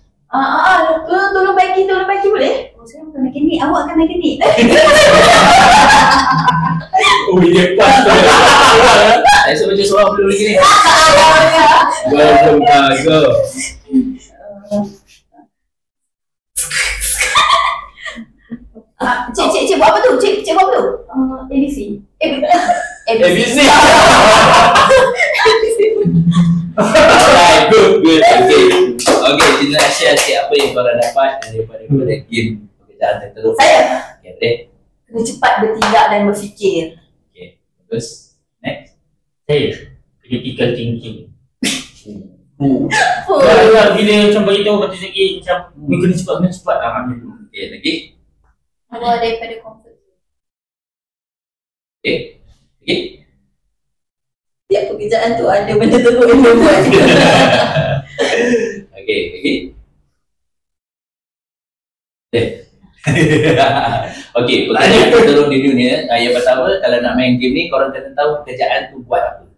Tolong baiki boleh? Saya bukan mekanik, awak kan mekanik. Dia pas tu. Saya suruh baca soal dulu lagi ni. Go. Cik buat apa tu? Cik buat apa tu? ABC. Alright, good. Okay, kita nak share sikit apa yang korang dapat daripada game pekerjaan terteruk. Saya? Okay, boleh? Kena cepat bertindak dan berfikir. Okay, bagus. Next. Saya critical thinking. Bila macam beritahu kata sikit macam kena cepat lah. Okay, lagi. Keluar daripada comfort zone. Okay. Tiap pekerjaan tu ada benda teruk yang dia buat. Okay, lagi. Okay, pekerjaan terteruk di dunia. Yang pertama, kalau nak main game ni, korang kena tahu pekerjaan tu buat apa.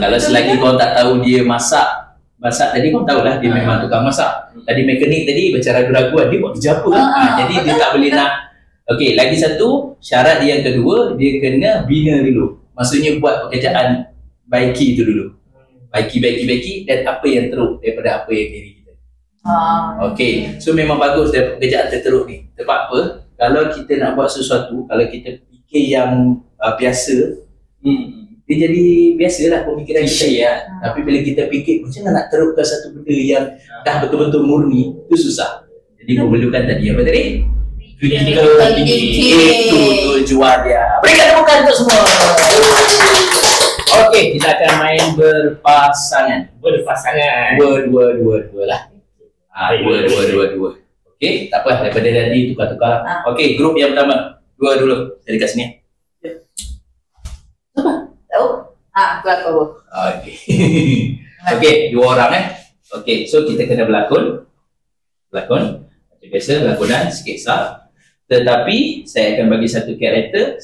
Kalau selagi korang tak tahu dia masak tadi korang tahulah dia memang tukang masak. Tadi mekanik tadi macam ragu-raguan, dia buat kerja apa? Jadi dia tak boleh nak. Okey, lagi satu syarat yang kedua, dia kena bina dulu. Maksudnya buat pekerjaan baiki tu dulu. Baiki dan apa yang teruk daripada apa yang diri kita. Okey, so memang bagus daripada pekerjaan terteruk ni. Sebab apa? Kalau kita nak buat sesuatu, kalau kita fikir yang biasa, dia jadi biasalah pemikiran kita ya. Tapi bila kita fikir macam mana nak terukkan satu benda yang dah betul-betul murni, itu susah. Jadi memerlukan tadi apa tadi? Critical thinking. Itu tujuan dia. Berikan tepukan untuk semua. Okey, kita akan main berpasangan. Dua lah. Dua. Okey, tak apa, daripada tadi tukar-tukar. Okey, grup yang pertama. Dua dulu. Saya dekat sini. Tahu? Aku. Okey, dua orang Okey, so kita kena berlakon. Macam biasa, lakonan sketsa. Tetapi saya akan bagi satu karakter.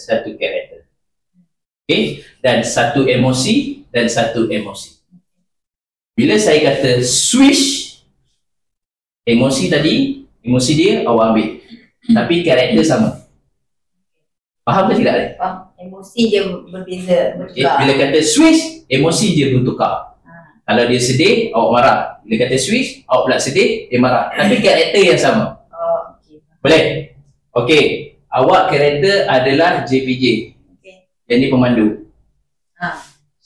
Okey, dan satu emosi. Bila saya kata switch, emosi dia awak ambil. Tapi karakter sama. Faham ke tidak? Emosi dia berbeza, bertukar. Bila kata switch, emosi dia bertukar. Kalau dia sedih, awak marah. Bila kata switch, awak pula sedih, dia marah. Tapi karakter yang sama. Boleh? Okey. Awak karakter adalah JPJ. Yang ni pemandu.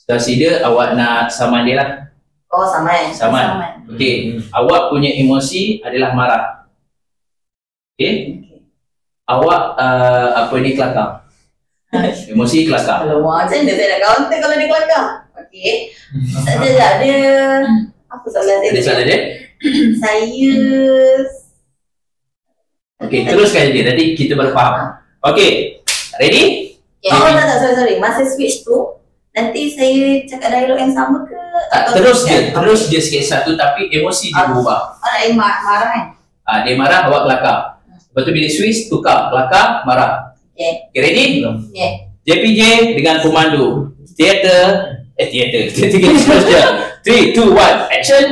Situasi dia, awak nak saman dia lah. Oh, saman. Saman. Okey. Awak punya emosi adalah marah. Okey. Awak kelakar. Emosi kelakar. Alamak, macam mana saya nak counter kalau dia kelakar? Okey. Sekejap dia... Apa soalan saya? Ada soalan dia? Saya... Okey, teruskan je. Nanti kita baru faham. Okey. Ready? Okay. Oh, tak, sorry. Masa switch tu, nanti saya cakap dialog yang sama ke? Terus dia sikit satu tapi emosi dia berubah. Orang marah kan? Dia marah, awak kelakar. Lepas tu bila switch, tukar. Kelakar, marah. Okay. Okay, ready? Okay. JPJ dengan pemandu. Theater terus je. 3, 2, 1, action!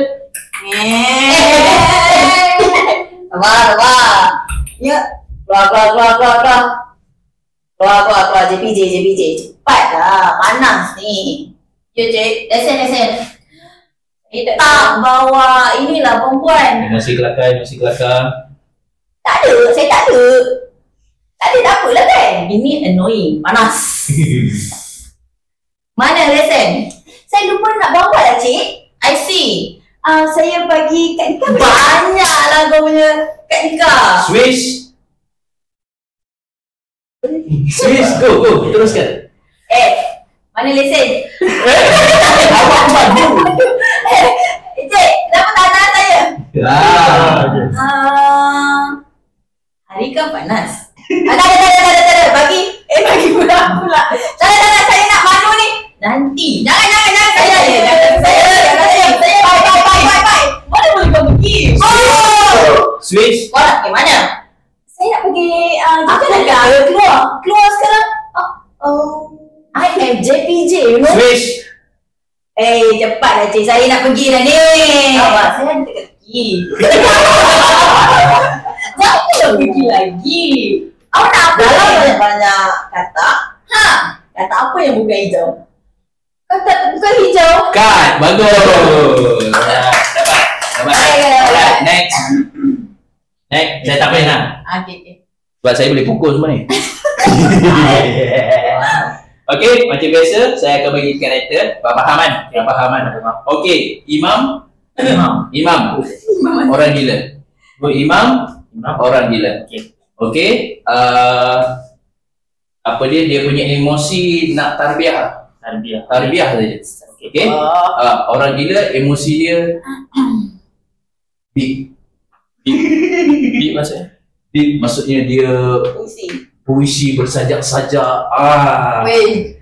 Keluar. Ya. Keluar. JPJ. Cepatlah. Panas ni. Ya, Cik. Lesen. Tak bawa inilah perempuan. Emosi kelakar. Tak ada. Saya tak ada. Tak apalah kan. Ini annoying. Panas. Mana lesen? Saya lupa nak bawa lah, Cik. I see. Saya bagi Kak Nika. Banyaklah kau punya Kak Nika. Switch, go. Teruskan. Mana lesen? Awak bantu. Cik, kenapa tak tahan saya? Hari kan panas. Tak. Bagi pula. Tak, saya nak manu ni. Nanti. Jangan. Saya. Bye. Boleh kau pergi. Switch. Kau nak pergi mana? Saya nak pergi keluar sekarang. I am JPJ, you know. Switch. Cepatlah Cik, saya nak pergi dah ni. Abang, saya ada teka-teki. Jangan pergi lagi. Awak nak apa? Banyak kata. Kata apa yang bukan hijau? Kata bukan hijau. Cut, bagus. Dapat. Alright, next. Saya tak payah nak. Okay. Sebab saya boleh pukul semua ni. Okey, macam biasa saya akan bagi karakter pahaman. Okey, Imam orang gila. Imam orang gila. Okey, apa dia punya emosi nak tarbiyah saja. Okey. Orang gila emosi dia big maksudnya? Big maksudnya dia puisi bersajak-sajak.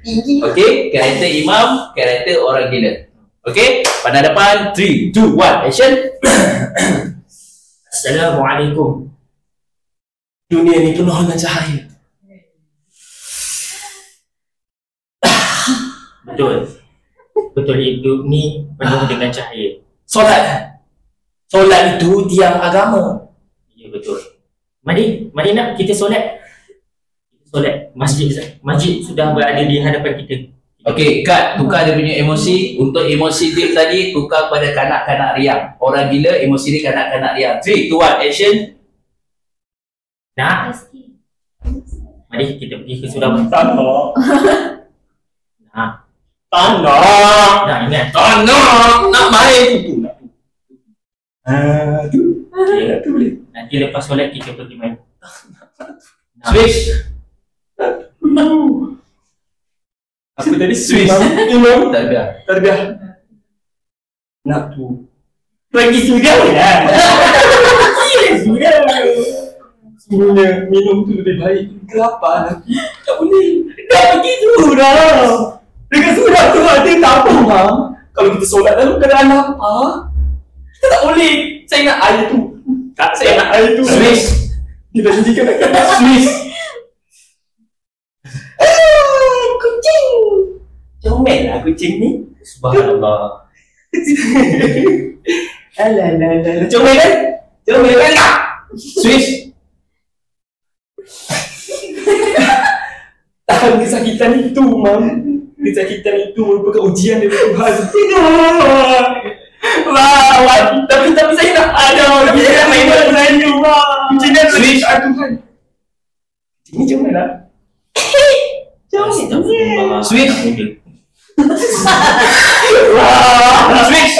Tinggi. Okey, karakter Imam, karakter orang gila. Okey, pandang depan, 3, 2, 1, action. Assalamualaikum. Dunia ni penuh dengan cahaya. Betul hidup ni penuh dengan cahaya. Solat itu tiang agama. Ya, betul. Mari nak kita solat. Masjid sudah berada di hadapan kita. Okey, cut. Tukar dia punya emosi. Untuk emosi dia tadi, tukar pada kanak-kanak riang. Orang gila, emosi dia kanak-kanak riang. 3, 2, 1, action. Nak? Mari kita pergi ke Surabaya. Nak ingat. Nak main. Tu boleh. Nanti lepas solat kita pergi main. Switch. Apa tadi? Swiss. Imam. Tarbiyah. Nak tu. Pergi sudah lah. Sebenarnya minum tu lebih baik. Kenapa lagi? Tak boleh. Dah pergi tu dah. Dengan surat tu ada tak apa, Mam. Kalau kita solat dalam keadaan apa? Kita tak boleh. Saya nak air tu. Saya nak air tu. Swiss. Kita janjikan nak kena Swiss. Kucing. Comel lah kucing ni. Subhanallah. Alah. Comel kan? Swiss. Tahan kesakitan itu, Mam. Kesakitan itu merupakan ujian dari Tuhan. Wah, tapi saya nak ada. Kita main dengan saya, Mam. Kucing dan Swiss. Tuhan. Ini comel lah. Swiss. Switch.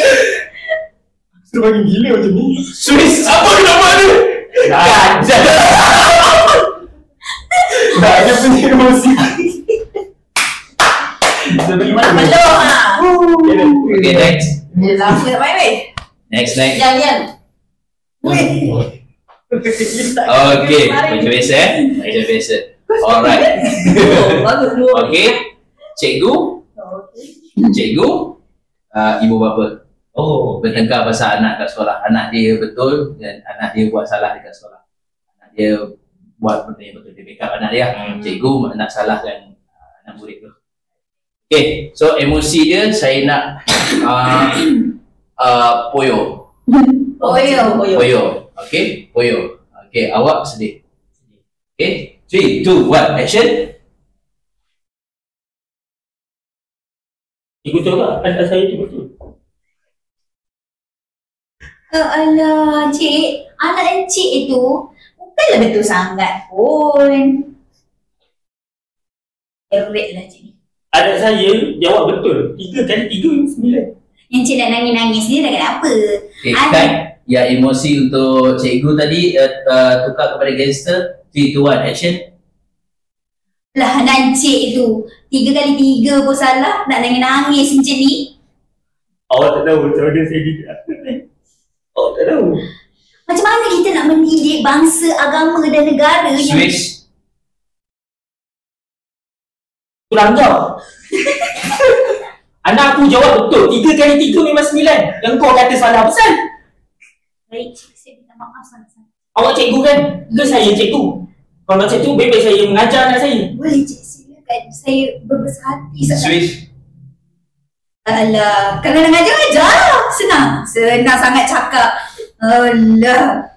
Semakin gila macam ni. Switch. Apa nama dia? Gajah. Tak ada punya emosi. Belum lah. Okay, next. Dia lama tak main weh. Next. Jangan. Okay, macam biasa Macam biasa. Alright. Bagus dulu. Okay. Cikgu, ibu bapa. Bertengkar pasal anak kat sekolah. Anak dia betul dan anak dia buat salah dekat sekolah. Anak dia buat benda yang betul, dia backup anak dia. Cikgu nak salahkan anak murid tu. Okay, so emosi dia saya nak Poyo. Okay, Poyo. Okay, awak sedih. Okay, 3, 2, 1, action. Betul tak? Anak saya tu betul. Alah, cik. Anak encik itu bukanlah betul sangat pun. Erek lah cik ni. Anak saya jawab betul. 3 kali 3 9. Yang cik nak nangis-nangis ni dah kenapa? Okay, kan? Ya, emosi untuk cikgu tadi tukar kepada gangster. 3, 2, 1, action. Lah nancik tu 3 kali 3 pun salah. Nak nangis-nangis macam ni. Awak tak tahu macam mana saya didik. Awak tak tahu. Macam mana kita nak mendidik bangsa, agama dan negara Switch. Kurang jawab. Anak aku jawab betul. 3 kali 3 memang 9. Yang kau kata salah pasal. Baik, cik, saya minta maaf sangat-sangat. Awak cikgu kan? Ke saya cikgu? Kalau macam tu, baik-baik saya mengajar anak saya. Boleh cik, silakan. Saya berbesar hati sangat. Switch. Alah, kalau nak ngajar, ajar lah. Senang sangat cakap. Alah,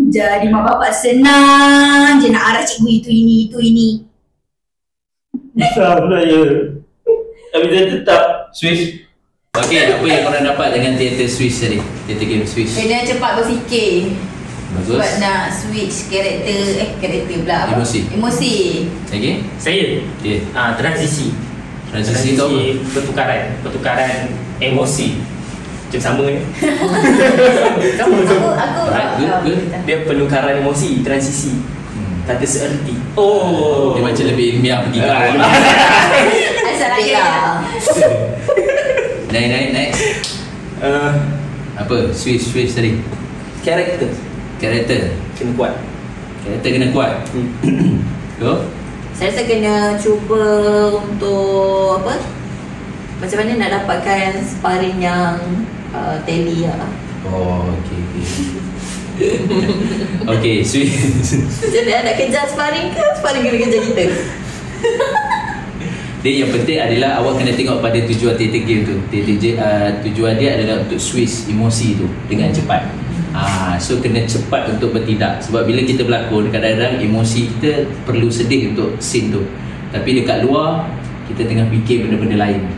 jadi mak bapak senang je nak arah cikgu itu ini. Susah pula ya. Tapi saya tetap. Switch. Okay, apa yang korang dapat dengan teater Switch tadi? Teater game Switch. Kena cepat berfikir. Bagus. Sebab nak switch karakter pula apa? Emosi. Okay. Saya? Yeah. Transisi. Transisi tu apa? Pertukaran emosi. Macam sama ni. Aku Good. Dia penukaran emosi, transisi. Kata seerti. Dia macam lebih ilmiah pergi kau. asal lah. Next. Apa? Switch tadi. Karakter kena kuat. Karakter kena kuat. Go. Saya rasa kena cuba untuk apa? Macam mana nak dapatkan sparring yang tally lah. Oh, okay. Okay, Switch. Jadi nak kejar sparring ke? Sparring kena kejar kita. Dia yang penting adalah awak kena tengok pada tujuan teater game tu. Tujuan dia adalah untuk switch emosi tu dengan cepat. So kena cepat untuk bertindak. Sebab bila kita berlakon, kadang-kadang emosi kita perlu sedih untuk scene tu. Tapi dekat luar, kita tengah fikir benda-benda lain.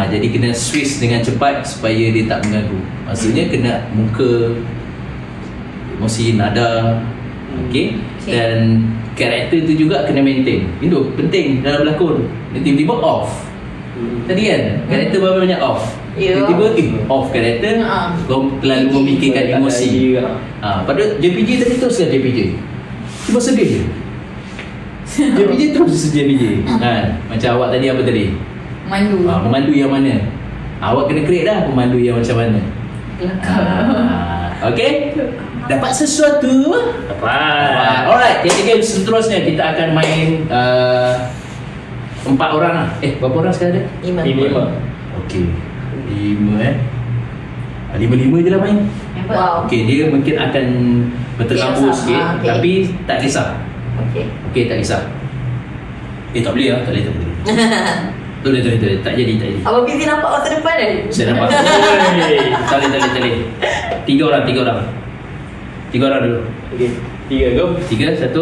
Jadi kena switch dengan cepat supaya dia tak mengganggu. Maksudnya kena muka, emosi, nada. Okay. Dan karakter tu juga kena maintain. Itu penting dalam berlakon. Dia tiba-tiba off. Tadi kan karakter berapa banyak off. Tiba-tiba off karakter. Kau terlalu memikirkan emosi. Pada JPJ tadi terus kan JPJ. Cuma sedih je. JPJ terus JPJ. Macam awak tadi apa tadi? Pemandu yang mana? Awak kena create dah pemandu yang macam mana. Okay. Dapat sesuatu? Dapat. Alright, teater game seterusnya kita akan main 4 orang lah. Berapa orang sekarang ada? 5. Okay. 5 5 je lah main. Wow. Okay, dia mungkin akan berterabur sikit. Okay. Tapi tak kisah. Okay, tak kisah. Tak boleh lah. Tak boleh. Tak jadi. Abang Fizi nampak masa depan kan? Saya nampak. Tak boleh. 3 orang. 3 orang dulu. Okay, 3 go. 3, 1,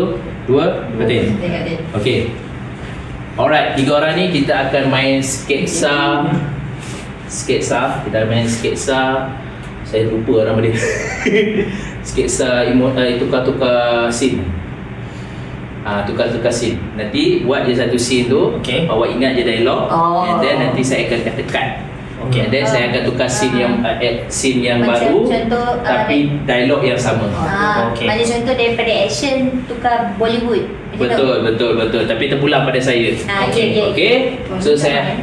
2, berhenti. Okay. Alright, 3 orang ni kita akan main sketsa. Kita main sketsa. Saya lupa nama dia. Sketsa tukar-tukar scene. tukar-tukar scene. Nanti buat je satu scene tu, awak ingat je dialog, and then nanti saya akan kata cut. And then saya akan tukar scene yang macam baru, contoh, tapi dialog yang sama. Macam contoh daripada action tukar Bollywood. Betul. Tapi terpulang pada saya. Okay. So saya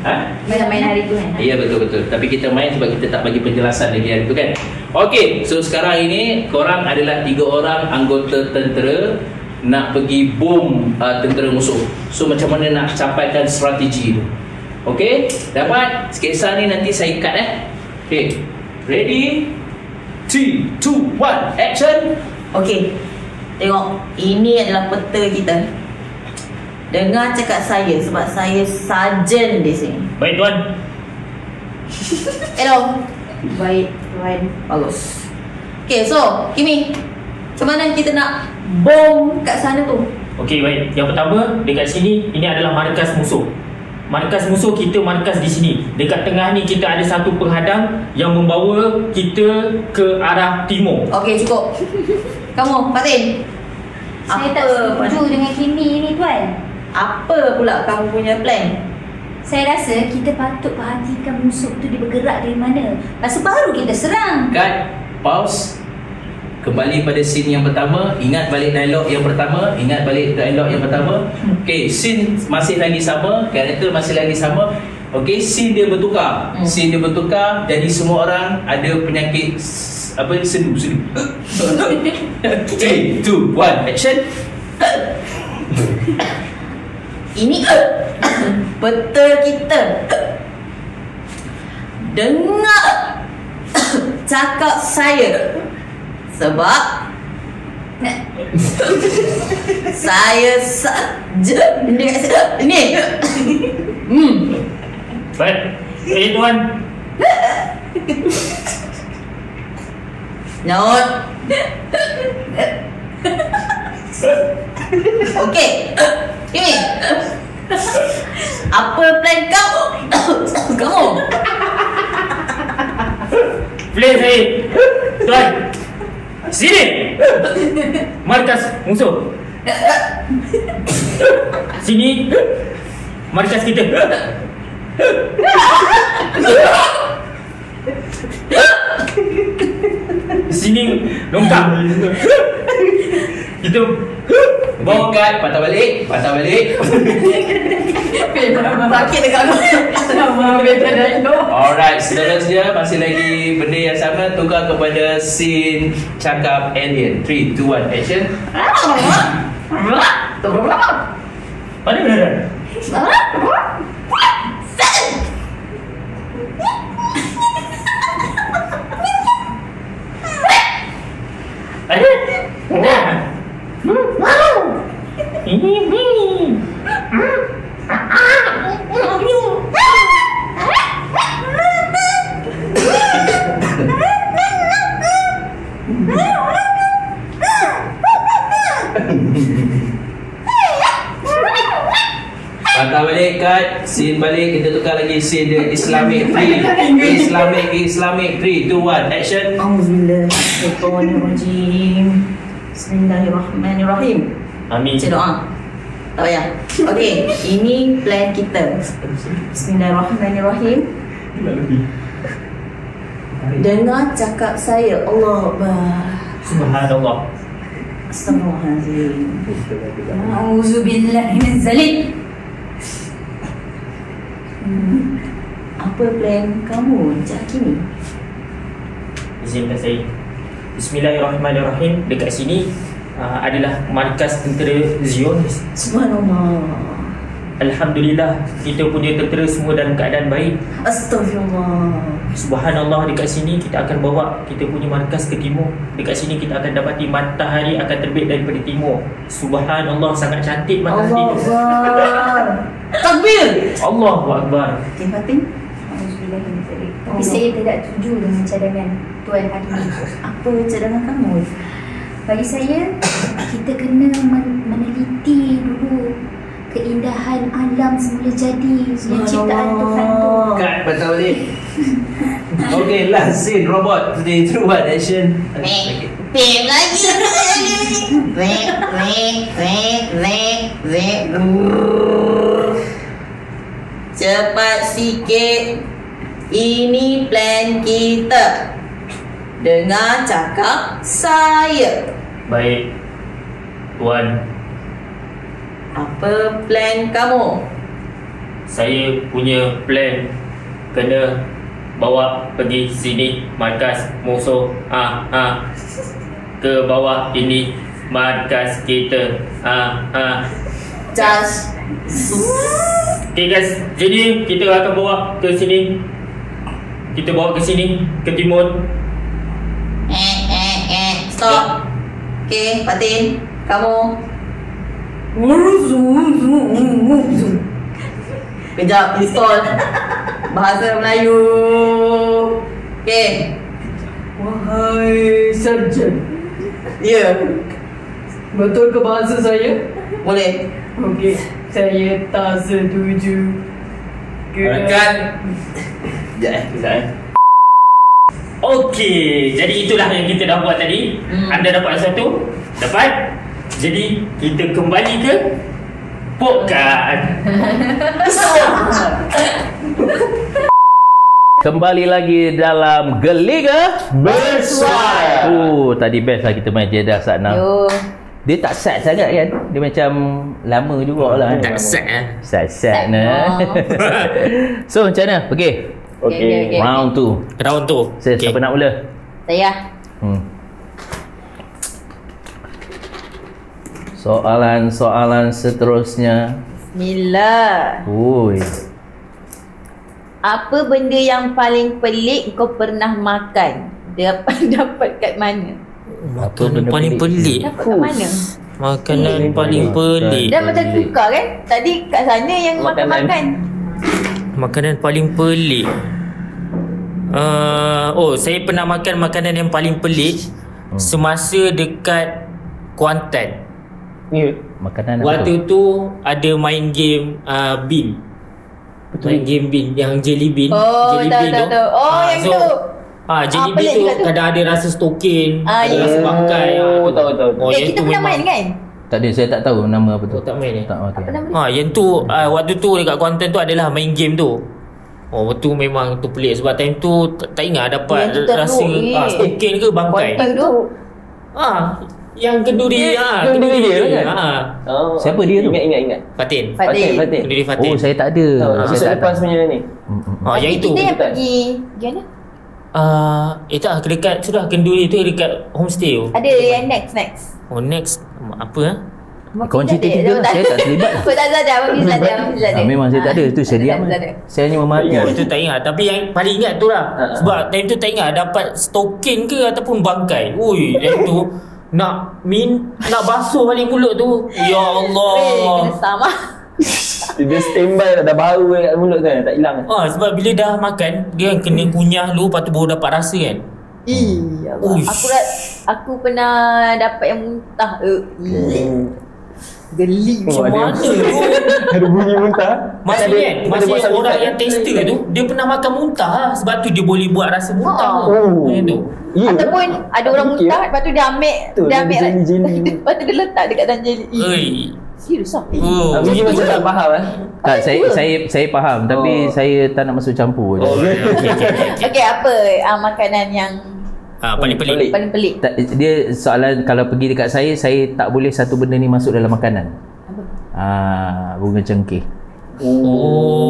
Macam main hari tu kan? Ya, betul. Tapi kita main sebab kita tak bagi penjelasan lagi hari tu kan. Okay, so sekarang ini korang adalah 3 orang anggota tentera nak pergi bom tentera musuh. So macam mana nak capaikan strategi tu? Okay, dapat? Sketsa ni nanti saya cut Okay, ready? 3, 2, 1, action. Okay, tengok. Ini adalah peta kita. Dengar cakap saya sebab saya sarjan di sini. Baik tuan. Hello. Baik tuan. Bagus. Okay, so Kimi, macam mana kita nak bom kat sana tu? Okey, baik. Yang pertama, dekat sini ini adalah markas musuh. Markas musuh kita markas di sini. Dekat tengah ni kita ada satu penghadang yang membawa kita ke arah timur. Okey, cukup. Kamu, Fatin. Saya tak setuju dengan Kimi ni tuan. Apa pula kamu punya plan? Saya rasa kita patut perhatikan musuh tu dia bergerak dari mana. Lepas tu baru kita serang. Cut. Pause. Kembali pada scene yang pertama. Ingat balik dialog yang pertama. Okay, scene masih lagi sama. Karakter masih lagi sama. Okay, scene dia bertukar. Jadi semua orang ada penyakit sedu. 3, 2, 1, action. Ini peta kita. Dengar cakap saya sebab saya saja ini. Baik. Tuan. Note. Okey. Ini. Apa plan kamu? Plan saya. Tuan. Sini. Markas musuh. Sini. Markas kita. Sini longkang. Kita bawa kat patah balik. Sakit dekat aku. Alright, seterusnya masih lagi benda yang sama. Tukar kepada scene cakap alien. 3, 2, 1, action. Mana benar? Patah balik, cut. Scene balik, kita tukar lagi scene dia Islamic 3. Islamic 3, 2, 1, action. Auzubillahiminasyaitanirrajim. Bismillahirrahmanirrahim. Amin. Baca doa. Tak payah. Okey, ini plan kita. Bismillahirrahmanirrahim. Dengar cakap saya. Allahu Akbar. Subhanallah. Astagfirullahaladzim. Auzubillahiminzalik. Apa plan kamu, Cik Kimi? Izinkan saya. Bismillahirrahmanirrahim. Dekat sini adalah markas tentera Zionis. Subhanallah. Alhamdulillah, kita punya tentera semua dalam keadaan baik. Astagfirullah. Subhanallah, dekat sini kita akan bawa kita punya markas ke timur. Dekat sini kita akan dapati matahari akan terbit daripada timur. Subhanallah, sangat cantik matahari Allah itu. Akbar. Takbir. Allahu Akbar. Okay, Fatin. Auzubillahiminzalik. Tapi saya tidak setuju dengan cadangan Tuan hari ini. Apa cadangan kamu? Bagi saya, kita kena meneliti dulu keindahan alam semula jadi yang ciptaan Tuhan tu. Cut, patah balik. Okay, last scene robot. 3, 2, 1, action. Ping lagi. Cepat sikit. Ini plan kita. Dengar cakap saya. Baik, Tuan. Apa plan kamu? Saya punya plan kena bawa pergi sini markas musuh. Ke bawah ini markas kita. Just. Okay guys, jadi kita akan bawa ke sini. Kita bawa ke sini, ke timur. Stop. Okay, Fatin, kamu. Kejap, install bahasa Melayu. Okay. Wahai Sarjan, Ya, betul ke bahasa saya? boleh. Okey, saya tak setuju. Rekan. Okey, jadi itulah yang kita dah buat tadi. Anda dapat satu? Dapat? Jadi kita kembali ke podcast. Kembali lagi dalam Geliga Bersuara. Tadi best lah kita main Jeddah Satnam. Yo. Dia tak sad sangat kan? Dia macam lama jugalah kan? Tak set Sad nah. So macam mana? Okay. Okay. Round 2. Round tu. Siapa nak mula? Saya. Soalan-soalan seterusnya. Bismillah. Ui. Apa benda yang paling pelik kau pernah makan? Dapat kat mana? Makanan paling pelik. Dapat kat mana? Makanan paling pelik. Dah macam tukar kan? Tadi kat sana yang makan-makan. Makanan paling pelik. Saya pernah makan makanan yang paling pelik semasa dekat Kuantan. Ya. Makanan apa tu? Waktu tu ada main game bin. Main game bin yang jelly bin. Oh, jelly tahu, bin tahu, tahu. Oh, yang tu. Jelly bin pelik tu juga tu. kadang ada rasa stokin, ada ya. rasa bangkai. Tahu. yang Kita tu pernah main kan? Tak ada, saya tak tahu nama apa tu. Tak main Tak, okay. Apa nama dia? yang tu waktu tu dekat Kuantan tu adalah main game tu. Tu memang tu pelik sebab time tu tak ingat dapat Yang tu teruk rasa ni. stokin ke bangkai. Kuantan tu. Yang kenduri kenduri dia kan? Siapa dia tu? Ingat. Fatin. Fatin. Kenduri Fatin. Oh, saya tak ada. Episod Saya tak lepas ada. punya ni. Yang itu. Kita yang pergi mana? Tak dekat sudah kenduri tu dekat homestay tu. Ada yang next. Next apa Kau cerita tiga lah, saya tak terlibat. Aku tak sadar, Abang Fizzal ada. Memang saya tak ada. Itu saya diam. Saya hanya memahami. Itu tak ingat. Tapi yang paling ingat tu lah. Sebab time tu tak ingat dapat stokin ke ataupun bangkai. Ui, time tu nak basuh balik mulut tu. Ya Allah. Kena sama. Dia standby dah bau kat mulut kan, tak hilang. Sebab bila dah makan, dia kena kunyah dulu, lepas tu baru dapat rasa kan. Aku pernah dapat yang muntah. Geli Macam mana tu? Ada bunyi muntah. Maksudnya orang yang tester tu, dia pernah makan muntah lah. Sebab tu dia boleh buat rasa muntah. Macam tu. Ataupun ada orang muntah, lepas tu dia ambil jeli. lepas tu dia letak dekat dalam jeli. Serius lah. Bunyi macam tak faham Tak, saya faham. Tapi saya tak nak masuk campur je. Okay, apa makanan yang paling pelik. paling pelik? Dia soalan kalau pergi dekat saya tak boleh satu benda ni masuk dalam makanan. Bunga cengkeh.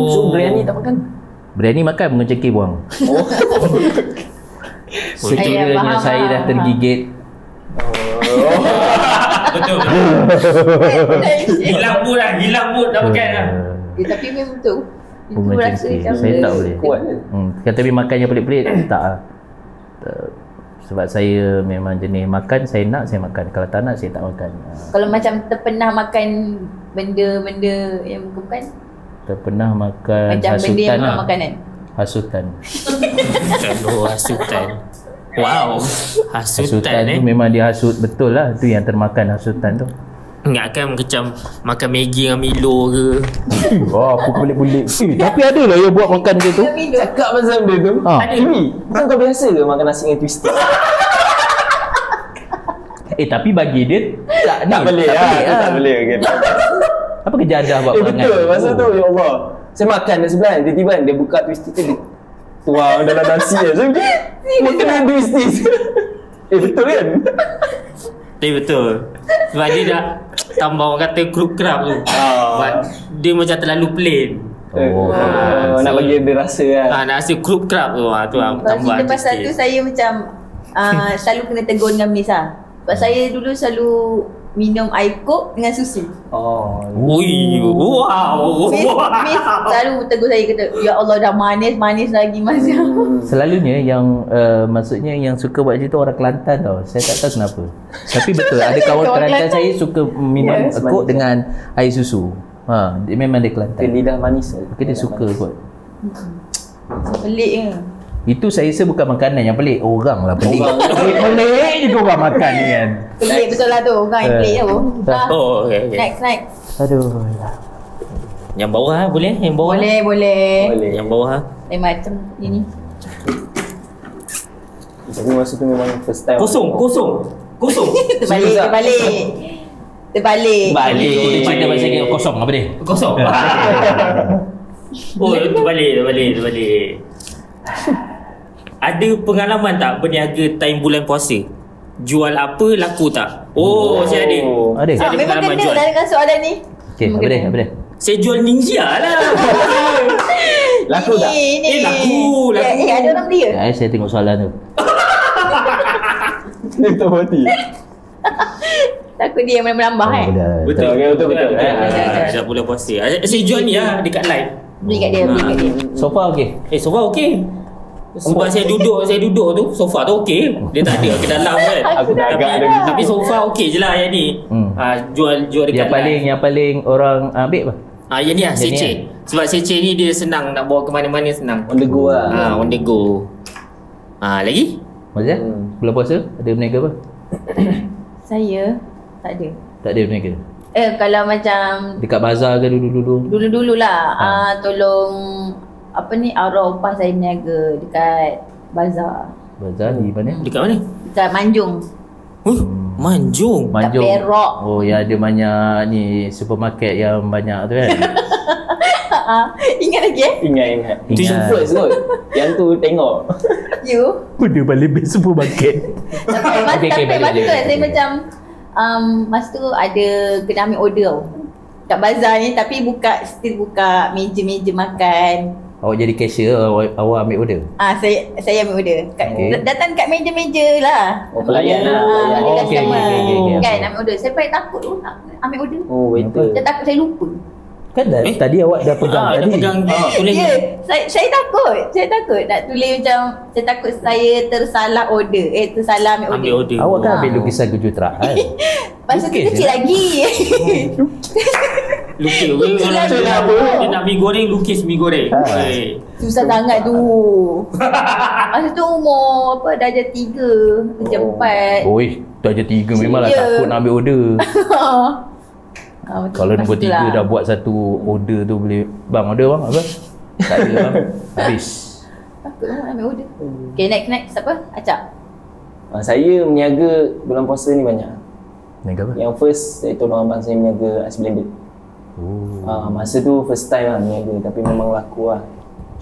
So biryani tak makan? Biryani makan, bunga cengkeh buang. Sekiranya saya dah tergigit. Betul. Hilang mood dah makan lah. Tapi memang betul. Bunga cengkeh. Saya tak boleh. Kuat ke? Tapi makan yang pelik-pelik tak lah. Sebab saya memang jenis makan, saya nak saya makan. Kalau tak nak, saya tak makan. Kalau macam terpernah makan benda-benda yang bukan? Terpernah makan Macam benda hasutan yang bukan lah. makanan? Hasutan. Hasutan. Wow. Hasutan tu memang dia hasut betul lah. Tu yang termakan hasutan tu. Ingatkan macam makan Maggi dengan Milo ke. Apa pelik-pelik. Tapi ada lah yang buat makan macam tu. Cakap pasal benda tu. Ada. Bukan kau biasa ke makan nasi dengan twisted? Tapi bagi dia tak boleh tak lah. pelik Tak boleh. Okay. Apa kejadah buat perangai? Betul. Masa tu ya Allah. Saya makan dah sebelah. Tiba-tiba kan dia buka twisty tu dia tuang dalam nasi kan. Saya makan dengan twisty. Betul kan? Tapi betul. Sebab dia dah tambah orang kata crook crab tu. Sebab dia macam terlalu plain. Nak bagi dia rasa kan. Nak rasa crook crab tu. Tu tambah Lepas pasal tu saya macam selalu kena tegur dengan Miss lah. Sebab saya dulu selalu minum air kok dengan susu. Ui, wow. Miss selalu tegur saya kata, ya Allah dah manis lagi Mas. Selalunya yang maksudnya yang suka buat macam tu orang Kelantan tau. Saya tak tahu kenapa. Tapi betul ada kawan Orang Kelantan Kelantan. saya suka minum kok dengan air susu. Dia memang dia Kelantan. Lidah manis. Mungkin dia suka kot. Pelik ke? Itu saya rasa bukan makanan yang pelik. Orang lah pelik. Pelik je orang makan ni kan. Pelik betul lah tu. Orang yang pelik tu. Oh, okay. Next. Aduh. Yang bawah boleh? Yang bawah? Boleh. Yang bawah Lain macam ini. Tapi masa tu memang first time. Kosong. Terbalik. Balik. Dia cerita pasal dia kosong apa dia? Kosong. Oh, terbalik. Ada pengalaman tak berniaga time bulan puasa? Jual apa laku tak? Saya ada. Ada. Saya ada Memang pengalaman kena jual. dah dengan soalan ni. Okey, apa dia? Saya jual ninja lah. Laku tak? Ini. Laku. Ada orang beli ke? Saya tengok soalan tu. Dia betul hati. Takut dia yang menambah kan? Betul. Betul. Dah bulan puasa. Saya jual ni lah dekat live. Beli kat dia. Sofa okey. Sofa okey. Sebab saya duduk tu, sofa tu okey. Dia tak ada ke dalam kan. Aku dah agak ada. Tapi sofa okey je lah yang ni. Jual dekat Yang paling orang ambil apa? yang ni lah, Yang ni seceh. Sebab seceh ni dia senang nak bawa ke mana-mana senang. On the go lah. On the go. Lagi? Maksudnya? Bulan puasa ada berniaga apa? Saya tak ada. Tak ada berniaga. Kalau macam Dekat bazar ke dulu-dulu? dulu-dulu lah tolong apa ni arwah opah saya berniaga dekat bazar. Bazar di mana? Dekat mana? Dekat Manjung. Manjung. Manjung. Perak. Oh, yang ada banyak ni supermarket yang banyak tu kan? Ingat lagi Ingat. Tu Ingat. yang first kot. Yang tu tengok. You. Benda balik best supermarket. Tapi Okey, masa balik. tu saya macam masa tu ada kena ambil order tau. Kat bazar ni tapi still buka meja-meja makan. Awak jadi cashier, awak ambil order? Saya ambil order. Okey. Datang kat meja-meja lah. Pelayan lah. Ada Oh, customer. okey. Kan ambil order. Saya paling takut tu nak ambil order. Waiter. Saya takut saya lupa. Kan tadi awak dah pegang Dah tadi. pegang tulis. Ya, saya takut nak tulis macam saya takut saya tersalah order. Tersalah ambil Ambil order. order. Awak kan ambil lukisan kejutaran. Masa tu Lukis kecil je. lagi. Lukis. Kecil lagi. Dia nak mi goreng, lukis mi goreng. Susah sangat tu. Masa tu umur darjah 3, darjah 4. Oi, darjah 3 memanglah Ya. takut nak ambil order. Kalau nombor 3 lah. dah buat satu order tu boleh, bang order bang apa? Tak ada bang. Habis. Takut nak ambil order. Okay, next apa? Acap. Saya meniaga bulan puasa ni banyak. Naik apa? Yang first saya tolong abang saya meniaga Ice Blended. Masa tu first time lah meniaga, tapi memang laku lah.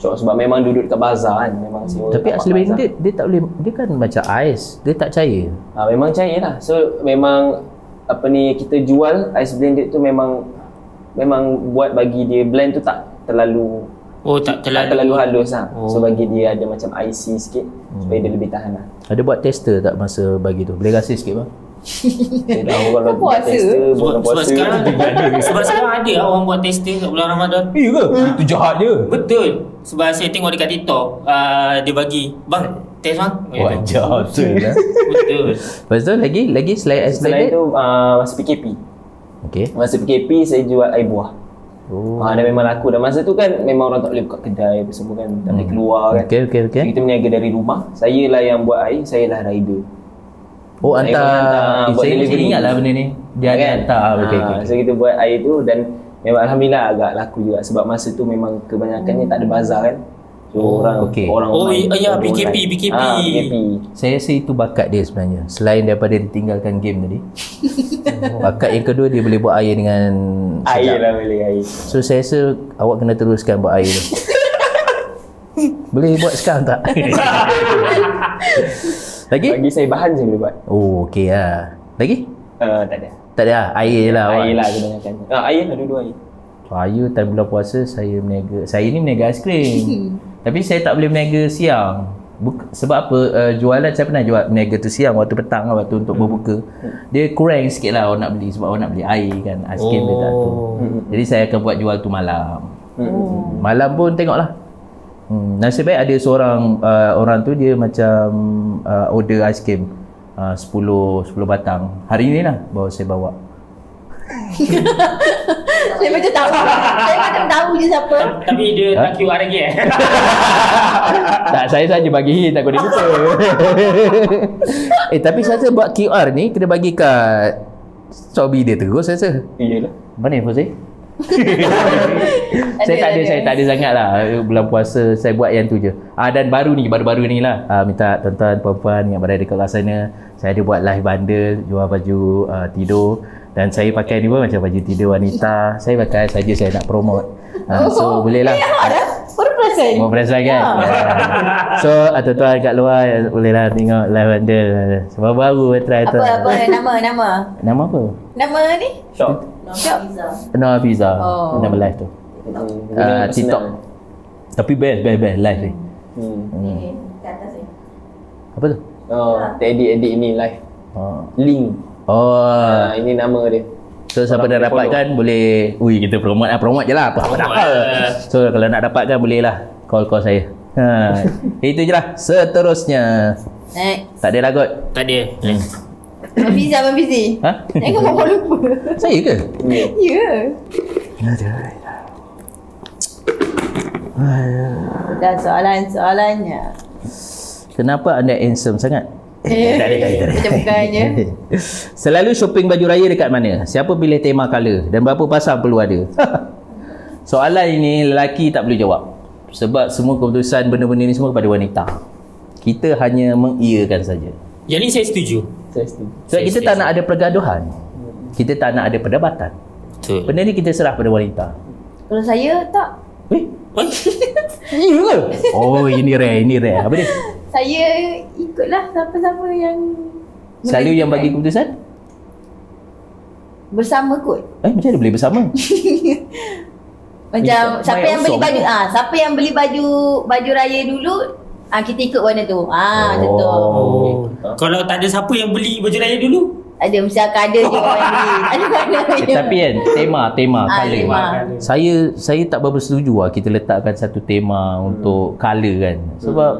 Syok sebab memang duduk dekat bazar kan. Memang sewa Tapi tapak asli bazar. blended dia tak boleh, dia kan macam ais, dia tak cair. Memang cair lah. So memang apa ni kita jual Ice Blended tu memang buat bagi dia blend tu tak terlalu Tak tak terlalu halus lah. So Oh. bagi dia ada macam icy sikit supaya dia lebih tahan lah. Ada buat tester tak masa bagi tu? Boleh rasa sikit bang? Saya tahu kalau Puasa. tester bulan Sebab puasa sekarang ada orang buat tester kat bulan Ramadan. Ya ke? Itu jahat je. Betul. Sebab saya tengok dekat TikTok, dia bagi, bang, test bang. Wajar betul lah. Betul. Lepas tu lagi selain ais Selain blended. tu masa PKP. Okey. Masa PKP saya jual air buah. Dan memang laku. Dan masa tu kan memang orang tak boleh buka kedai apa semua kan. Tak boleh keluar kan. Okey. So, kita berniaga dari rumah. Saya lah yang buat air, saya lah rider. Oh, Saya hantar. buat Saya delivery. ingat lah benda ni. Dia Kan? hantar. Okey. So kita buat air tu dan memang Alhamdulillah agak laku juga sebab masa tu memang kebanyakannya tak ada bazar kan. So orang okey. orang Oh, online, ya, orang PKP. online. PKP. Saya rasa itu bakat dia sebenarnya. Selain daripada ditinggalkan game tadi. Bakat yang kedua, dia boleh buat air dengan Air sedap. lah boleh air. So saya rasa awak kena teruskan buat air tu. Boleh buat sekarang tak? Lagi? Bagi saya bahan saya boleh buat. Oh, okey lah. Lagi? Tak ada. Tak ada lah. Air je lah awak. Air lah kebanyakan. Air lah, dua-dua air. Saya time bulan puasa saya meniaga. Saya ni meniaga aiskrim. Tapi saya tak boleh meniaga siang. Sebab apa? Jualan saya pernah jual meniaga tu siang waktu petang lah, waktu untuk berbuka. Dia kurang sikit lah orang nak beli sebab orang nak beli air kan. Aiskrim dia tak tu. Jadi saya akan buat jual tu malam. Malam pun tengoklah. Nasib baik ada seorang orang tu dia macam order aiskrim 10 batang. Hari ni lah baru saya bawa. Saya macam tahu. Saya macam tahu je siapa. Tapi dia tak QR lagi Tak, saya saja bagi, takut dia lupa. Tapi saya rasa buat QR ni kena bagi kat Shopee dia terus saya rasa. Iyalah. Mana info saya? Saya tak ada sangat lah. Bulan puasa saya buat yang tu je. Dan baru-baru ni lah, minta tuan-tuan puan-puan yang berada dekat luar sana, saya ada buat live bundle jual baju tidur. Dan saya pakai ni pun macam baju tidur wanita. Saya pakai saja saya nak promote. So boleh lah. Baru perasan. Mau perasan kan? So tuan-tuan kat luar boleh lah tengok live bundle. Sebab baru try tu. Apa nama? Nama apa? Nama ni? Shop. Nama Pizza. Oh. Nama live tu. TikTok. Tapi best live ni. Kat atas ni. Apa tu? Edit ni live. Link. Ini nama dia. So siapa dah dapatkan boleh kita promote je lah apa apa. So kalau nak dapatkan boleh lah call saya. Itu je lah. Seterusnya tak ada lah kot. Tak ada. Abang Fizi. Jangan mau lupa. Saya ke? Ya. Dah soalannya. Kenapa anda handsome sangat? Tak ada. Macam bukannya. Selalu shopping baju raya dekat mana? Siapa pilih tema colour? Dan berapa pasang perlu ada? Soalan ini lelaki tak boleh jawab. Sebab semua keputusan benda-benda ni semua kepada wanita. Kita hanya mengiyakan saja. Yang ni saya setuju. Sebab kita tak nak ada pergaduhan. Kita tak nak ada perdebatan. Betul. Benda ni kita serah pada wanita. Kalau saya tak. Ya ke? Oh, ini rare. Apa dia? Saya ikutlah siapa-siapa yang Selalu yang bagi keputusan? bersama kot. Macam mana boleh bersama? Macam siapa yang beli kosong baju siapa yang beli baju raya dulu, kita ikut warna tu. Macam tu. Kalau tak ada siapa yang beli baju raya dulu? Ada, mesti akan ada je orang beli. Ada warna yang Tapi kan tema colour. tema. Saya tak berapa setuju lah kita letakkan satu tema untuk colour kan. Sebab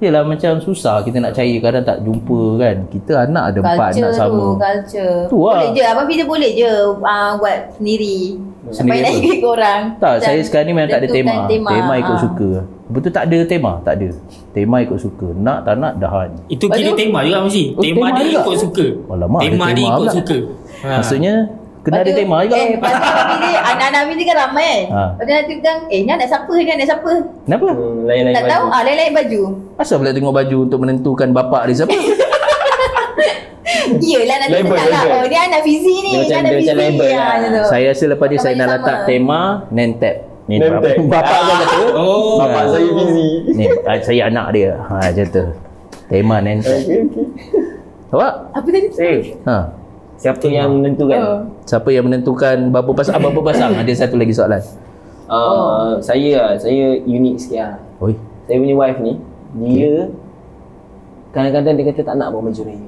yelah macam susah kita nak cari, kadang tak jumpa kan. Kita anak ada empat nak sama. Culture Tu lah. boleh je, Abang Fiza boleh je buat sendiri. Sampai nak ikut korang. Tak, saya sekarang ni memang tak ada tema. tentukan Tema ikut suka. Betul tak ada tema? Tak ada. Tema ikut suka. Nak tak nak dahan. Itu kira tema juga mesti. Oh, Tema tema dia juga. ikut suka. Alamak, ada Tema dia tema ikut pula. suka. Maksudnya kena ada tema juga. Lepas tu Abang Fiza, anak-anak Fiza kan ramai kan. Lepas tu nanti bilang, ni anak siapa? Ni anak siapa? Kenapa? Lain-lain Tak tahu, lain-lain baju. Asal pula tengok baju untuk menentukan bapak dia siapa? Yelah nanti Label, tak lah. label. Oh, dia anak Fizi ni. Dia macam- anak dia macam Fizi. label lah. Macam tu. Saya rasa lepas ni saya nak Sama. letak tema name tag. Ni Name tag. bapak saya kata. Oh. Bapak saya busy. Ni saya anak dia. Macam tu. Tema name tag. Okay. Awak? Apa tadi? Siapa yang menentukan? Siapa yang menentukan berapa pasang? Ada satu lagi soalan. Saya unik sikit lah. Oi. Saya punya wife ni, dia kadang-kadang dia kata tak nak bawa baju raya.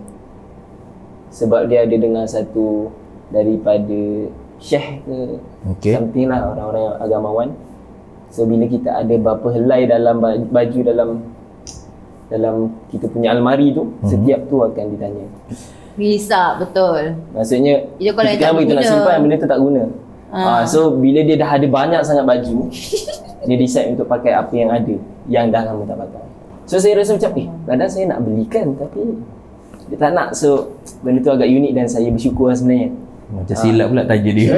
Sebab dia ada dengar satu daripada syekh ke something lah, orang-orang agamawan. So bila kita ada berapa helai dalam baju dalam kita punya almari tu, setiap tu akan ditanya. Bisa, betul. Maksudnya Dia kalau kita tak kita nak guna. simpan, benda tu tak guna. So bila dia dah ada banyak sangat baju, dia decide untuk pakai apa yang ada, yang dah lama tak pakai. So saya rasa macam kadang saya nak belikan tapi dia tak nak. So benda tu agak unik dan saya bersyukur lah sebenarnya. Macam silap pula tanya dia.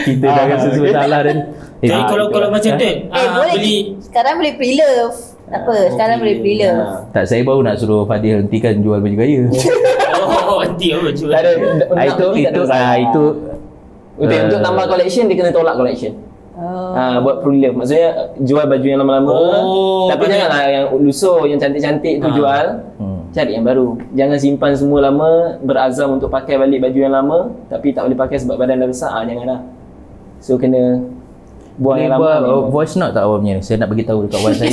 Kita dah rasa semua salah dan Jadi kalau macam tu boleh. beli Sekarang boleh pre-love. Tak apa, sekarang boleh pre-love. tak, saya baru nak suruh Fadil hentikan jual baju gaya. nanti jual. Tak ada. Itu Untuk tambah collection dia kena tolak collection. Buat pre-love. Maksudnya jual baju yang lama-lama. Tapi janganlah yang lusuh, yang cantik-cantik tu jual. Cari yang baru. Jangan simpan semua lama, berazam untuk pakai balik baju yang lama tapi tak boleh pakai sebab badan dah besar. Janganlah. So kena buang yang lama. Voice note tak awak punya ni? Saya nak bagi tahu dekat kawan saya.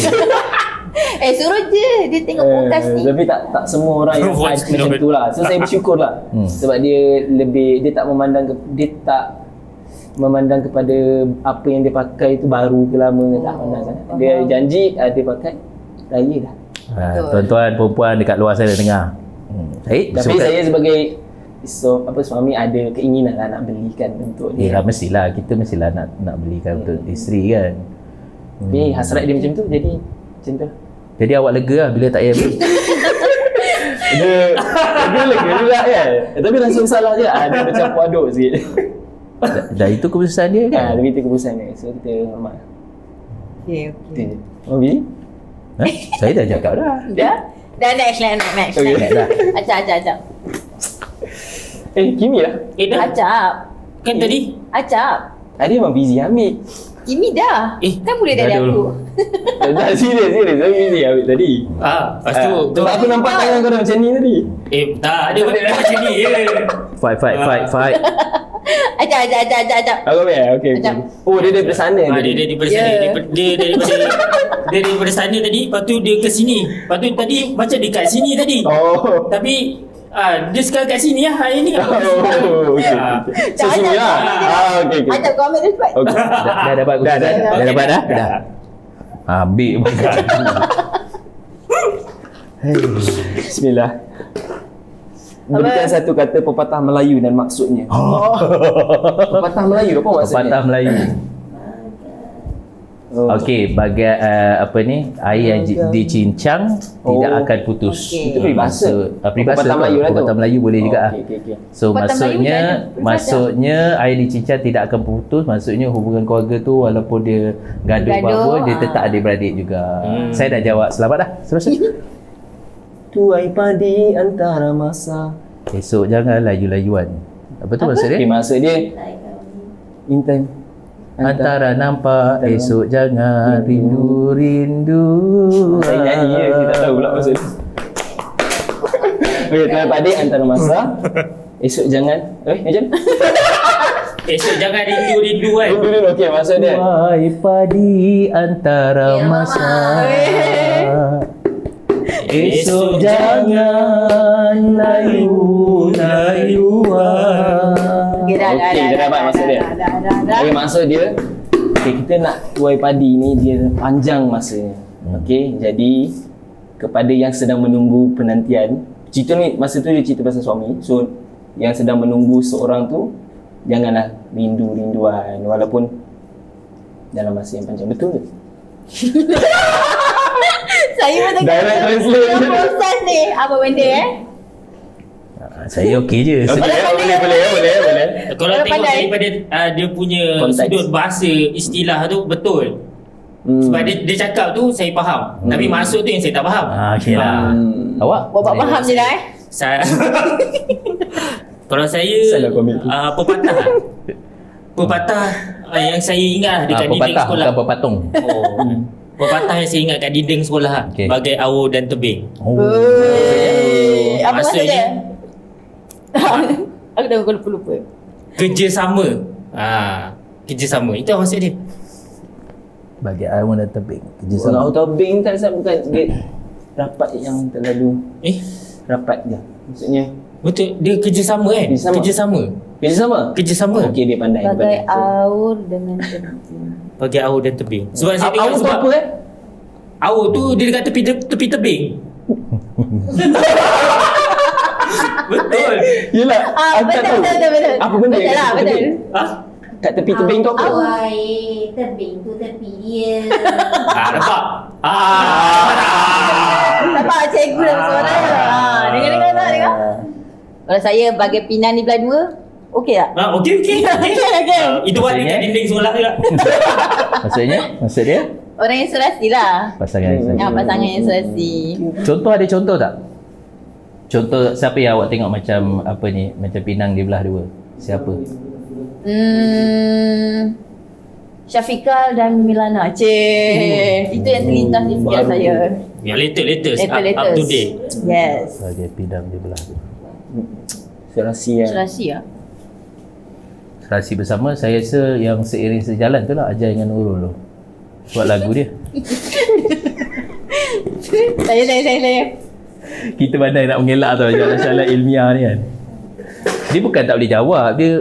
Suruh je dia tengok podcast ni. Tapi tak semua orang yang macam tu lah. So saya bersyukur lah. Sebab dia tak memandang kepada apa yang dia pakai tu baru ke lama ke tak pandang sangat. Dia janji dia pakai raya dah. Tuan-tuan perempuan dekat luar sana dengar. Tapi saya sebagai suami ada keinginan lah nak belikan untuk dia. Mestilah kita nak belikan untuk isteri kan. Tapi hasrat dia macam tu jadi macam tu. Jadi awak lega lah bila tak payah beli. Dia lega juga kan. Tapi rasa bersalah je. Dia bercampur aduk sikit. Dah itu keputusan dia kan? Tapi itu keputusan dia. So kita hormat. Okay. Mau beli? Saya dah cakap dah. Dah next. Okay. Acap. Kimi lah. Dah. Acap. Kan tadi? Acap. Dia memang busy ambil. Kimi dah. Kan boleh dah dari dulu. aku. Tak serius. Saya busy ambil tadi. Lepas tu aku nampak tangan kau dah macam ni tadi. tak ada macam ni je. Fight. Acap. Aku ambil. Okay. Dia daripada sana. Dia daripada sana. Dia daripada sana tadi. Lepas tu dia ke sini. Lepas tu tadi macam dia kat sini tadi. Tapi dia sekarang kat sini lah hari ni. Okay. So sini lah. Okay. Acap kau ambil dia cepat. Dah dapat keputusan? Dah dapat dah? Dah. Ambil makan. Bismillah. Berikan satu kata pepatah Melayu dan maksudnya. Pepatah Melayu apa maksudnya? Pepatah Melayu. Okey, bagi air yang dicincang tidak akan putus. Itu peribahasa. Peribahasa Pepatah Melayu boleh juga. Okay. So maksudnya air dicincang tidak akan putus. Maksudnya hubungan keluarga tu walaupun dia gaduh apa, dia tetap adik-beradik juga. Saya dah jawab. Selamat dah. Terus. Tuai padi antara masa. Esok jangan layu-layuan. Apa tu maksud dia? Maksud dia intan antara nampak esok jangan rindu. Saya nyanyi je, saya tak tahu pula maksud dia. Okey, tuai padi antara masa. Esok jangan macam Esok jangan rindu-rinduan. Okey, maksud dia Tuai padi antara masa. Esok jangan layu-layuan. Okey, dah dapat maksud dia. Okey, maksud dia kita nak tuai padi ni dia panjang masanya. Okey, jadi kepada yang sedang menunggu penantian, cerita ni masa tu dia cerita pasal suami. So yang sedang menunggu seorang tu janganlah rindu-rinduan walaupun dalam masa yang panjang. Betul ke? Saya pun Direct translate. proses ni. Apa benda Saya okey je. Boleh. Kalau tengok daripada dia punya konteks. sudut bahasa istilah tu betul. Sebab dia cakap tu saya faham. Tapi maksud tu yang saya tak faham. Okey lah. Awak? Bapak faham je dah Saya kalau saya Salah komik. pepatah yang saya ingat dekat dinding Pepatah sekolah. bukan pepatung. Pepatah yang saya ingat kat dinding sekolah. Okey. Bagai awur dan tebing. Apa maksud dia? Maksudnya- Aku dah lupa. Kerjasama. Kerjasama. Itu maksud dia. Bagi awak dan tebing. Kalau tobing tak sebab bukan dia rapat yang terlalu rapat je. Maksudnya Betul. Dia kerjasama kan? Kerjasama. Okey, dia pandai. Bagai aur dengan tebing. Bagi awur dan tebing. Sebab saya tengok Awak tu sebab apa awur tu dia dekat tepi tebing. Betul. Yelah, aku tak tahu. Betul. Apa benda Betul kat lah, tepi betul. tebing? Kat tepi tebing tu apa? Awai, tebing tu tepi dia. Nampak? Nampak cikgu dalam suara. Dengar tak? Kalau saya bagai pinang di belah dua, Okey tak? Okey. Itu ada kat dinding sekolah juga. Maksud dia? Orang yang serasi lah. Pasangan yang serasi. Pasangan yang serasi. Ada contoh tak? Contoh siapa yang awak tengok macam apa ni, macam pinang di belah dua? Siapa? Syafiqah dan Milana. Itu yang terlintas di fikiran saya. Yang latest. Up to date. Yes. Dia pinang di belah dua. Serasi lah. Serasi bersama, saya rasa yang seiring sejalan tu lah Ajar dengan Nurul tu buat lagu dia. Saya. Kita pandai nak mengelak tau soalan ilmiah ni kan. Dia bukan tak boleh jawab, dia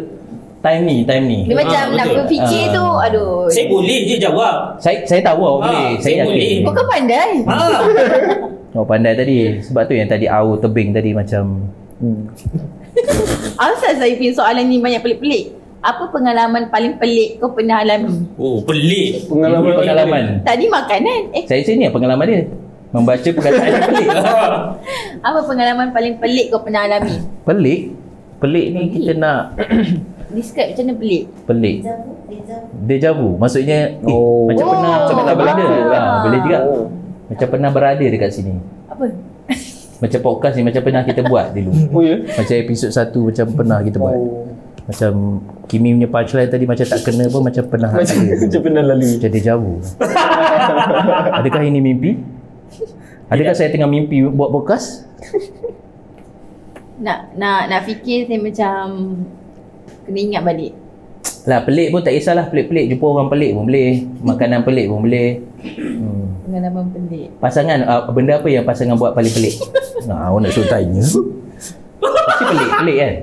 time ni. Dia macam nak berfikir tu, aduh. Saya boleh je jawab. Saya tahu awak boleh. Saya yakin. boleh. Kau kan pandai. Awak pandai tadi. Sebab tu yang tadi Au tebing tadi macam Asal saya punya soalan ni banyak pelik-pelik. Apa pengalaman paling pelik kau pernah alami? Oh, pelik. Pengalaman. Tadi makanan. Saya ni pengalaman dia. Membaca perkataan yang pelik. Apa pengalaman paling pelik kau pernah alami? Pelik ni kita nak Describe macam mana pelik? Pelik. Deja vu. Maksudnya macam pernah berada. Boleh juga. Macam pernah berada dekat sini. Apa? Macam podcast ni macam pernah kita buat dulu. Macam episod 1 macam pernah kita buat. Macam Kimi punya punchline tadi macam tak kena pun macam pernah Macam pernah lalu. Macam deja vu. Adakah ini mimpi? Adakah saya tengah mimpi buat podcast? Nak fikir saya macam kena ingat balik. Lah pelik pun tak kisahlah, pelik-pelik jumpa orang pelik pun boleh, makanan pelik pun boleh. Pengalaman pelik. Pasangan benda apa yang pasangan buat paling pelik? Awak nak suruh tanya. Pasti pelik kan?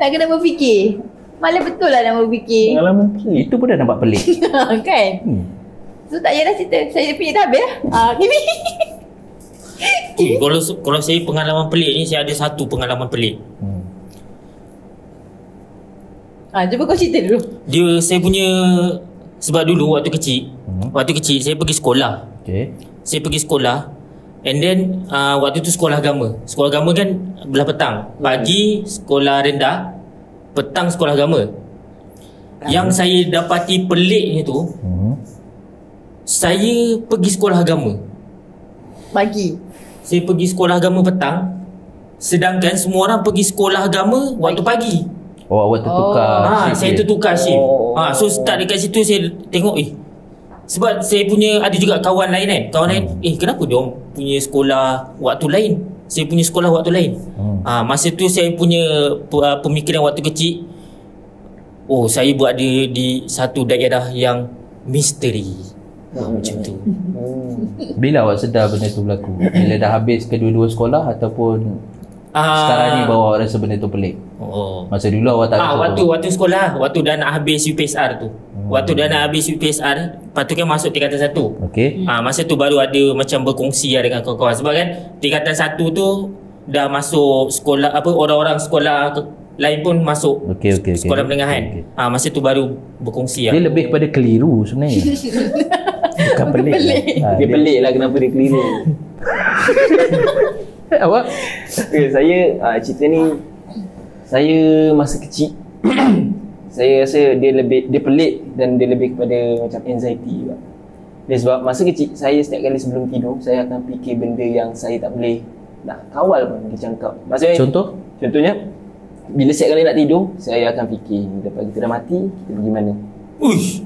Tak kena berfikir. Malah betul lah nak berfikir. Pengalaman pelik. Itu pun dah nampak pelik. Kan? So tak payahlah cerita. Saya punya dah habis lah. Kimi. Kalau saya pengalaman pelik ni, saya ada satu pengalaman pelik. Cuba kau cerita dulu. Saya punya, sebab dulu waktu kecil saya pergi sekolah. Saya pergi sekolah, and then waktu tu sekolah agama. Sekolah agama kan belah petang. Pagi sekolah rendah, petang sekolah agama. Yang saya dapati peliknya tu, saya pergi sekolah agama pagi. Saya pergi sekolah agama petang, sedangkan semua orang pergi sekolah agama waktu pagi. Awak tertukar. Saya tertukar shift. So start dekat situ saya tengok sebab saya punya ada juga kawan lain kan. Kawan lain kenapa dia orang punya sekolah waktu lain, saya punya sekolah waktu lain. Masa tu saya punya pemikiran waktu kecil, saya berada di satu daerah yang misteri. Macam tu. Bila awak sedar benda tu berlaku? Bila dah habis kedua-dua sekolah ataupun sekarang ni bawa awak rasa benda tu pelik? Masa dulu awak tak waktu sekolah, waktu dah nak habis UPSR tu. Waktu dah nak habis UPSR, lepas tu kan masuk tingkatan 1. Masa tu baru ada macam berkongsi dengan kawan-kawan. Sebab kan tingkatan 1 tu dah masuk sekolah, orang-orang sekolah lain pun masuk sekolah menengah kan. Masa tu baru berkongsi. Dia lebih kepada keliru sebenarnya. Bukan pelik. Dia pelik lah kenapa dia keliru. Awak? Saya cerita ni, saya masa kecil saya rasa dia pelik dan dia lebih kepada macam anxiety juga. Sebab masa kecil saya setiap kali sebelum tidur saya akan fikir benda yang saya tak boleh nak kawal pun dicangkap. Maksudnya contohnya bila setiap kali nak tidur saya akan fikir lepas kita dah mati kita pergi mana.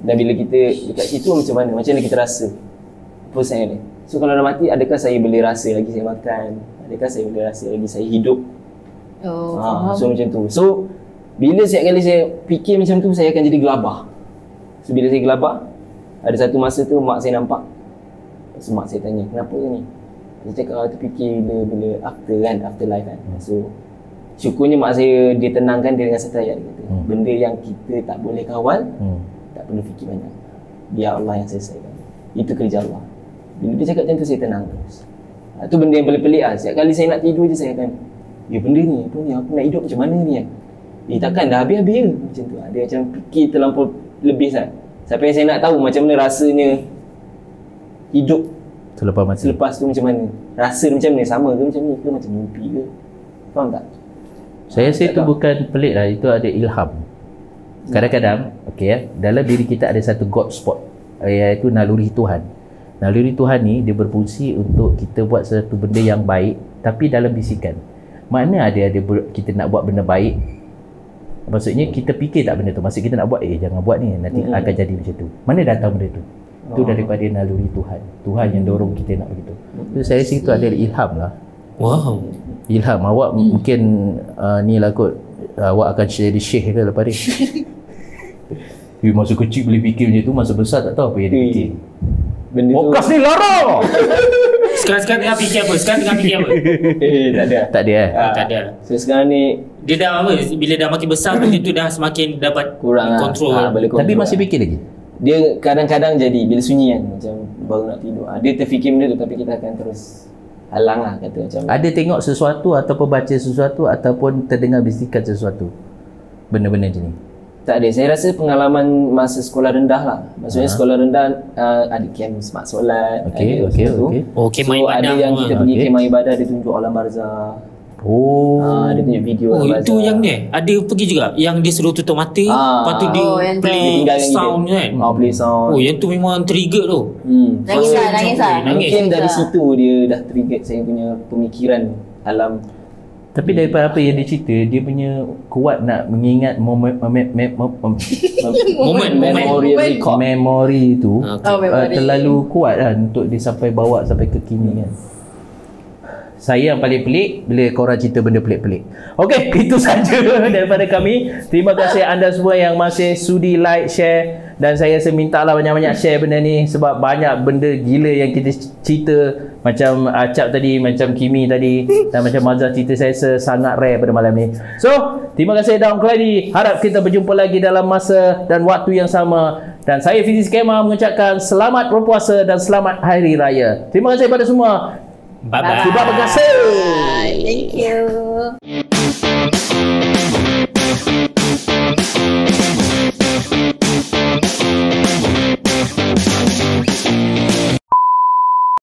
Dan bila kita dekat situ macam mana kita rasa perasaan dia. So kalau dah mati, adakah saya boleh rasa lagi saya makan? Adakah saya boleh rasa lagi saya hidup? So macam tu. So bila setiap kali saya fikir macam tu, saya akan jadi gelabah. So bila saya gelabah, ada satu masa tu mak saya nampak. So mak saya tanya, kenapa ni? Saya cakap tu fikir bila after life kan. So syukurnya mak saya, dia tenangkan dia dengan satu ayat. Dia kata, benda yang kita tak boleh kawal, tak perlu fikir banyak. Biar Allah yang selesaikan. Itu kerja Allah. Bila dia cakap macam tu, saya tenang terus. Itu benda yang paling pelik lah. Setiap kali saya nak tidur je, saya akan benda ni, apa ni, aku nak hidup macam mana ni kan. Takkan dah habis-habis ke macam tu. Dia macam fikir terlampau lebih sangat. Sampai saya nak tahu macam mana rasanya hidup selepas tu macam mana. Rasa macam mana, sama ke macam ni ke, macam mimpi ke. Faham tak? Saya rasa itu bukan pelik lah, itu ada ilham. Kadang-kadang, dalam diri kita ada satu God spot, iaitu naluri Tuhan. Naluri Tuhan ni dia berfungsi untuk kita buat satu benda yang baik, tapi dalam bisikan. Mana ada kita nak buat benda baik, maksudnya kita fikir tak benda tu, maksud kita nak buat, jangan buat ni, nanti akan jadi macam tu. Mana datang benda tu? Itu daripada naluri Tuhan. Tuhan yang dorong kita nak begitu. So, saya rasa itu adalah ilham lah. Wow. Ilham. Awak mungkin ni lah kot, awak akan jadi syekh ke lepas ni. Masa kecil boleh fikir macam tu, masa besar tak tahu apa yang dia fikir. Benda tu Fokus ni lara. Sekarang tengah fikir apa? Tak ada. Tak ada. So sekarang ni Dia dah apa? Bila dah makin besar benda tu dah semakin dapat kurang kontrol. boleh kontrol. Tapi masih fikir lagi. Dia kadang-kadang jadi bila sunyi kan, macam baru nak tidur. Dia terfikir benda tu, tapi kita akan terus halang lah, kata macam. Ada tengok sesuatu ataupun baca sesuatu ataupun terdengar bisikan sesuatu, benda-benda macam ni? Tak ada. Saya rasa pengalaman masa sekolah rendah lah. Maksudnya sekolah rendah ada camp smart solat. Okey. Oh, kemah ibadah. Ada yang kita pergi Okey. kemah ibadah, dia tunjuk alam barzah. Dia tunjuk video Oh, alam itu barzah. yang ni. Ada pergi juga yang dia suruh tutup mata, lepas tu dia yang tu. play Dia tinggalkan sound kita. kan. Play sound. Oh, yang tu memang trigger tu. Nangis lah. Nangis. Mungkin dari situ dia dah trigger saya punya pemikiran alam. Tapi daripada apa yang dia cerita, dia punya kuat nak mengingat memori tu terlalu kuat lah untuk dia sampai bawa sampai ke kini kan. Saya yang paling pelik bila korang cerita benda pelik-pelik. Okey, itu saja daripada kami. Terima kasih anda semua yang masih sudi like, share, dan saya mintalah banyak-banyak share benda ni sebab banyak benda gila yang kita cerita, macam Acap tadi, macam Kimi tadi, dan macam Mazhar cerita, saya sangat rare pada malam ni. So, terima kasih Daun Keladi. Harap kita berjumpa lagi dalam masa dan waktu yang sama. Dan saya Fizi Skema mengucapkan selamat berpuasa dan selamat Hari Raya. Terima kasih kepada semua. Bye-bye. Terima kasih. Thank you.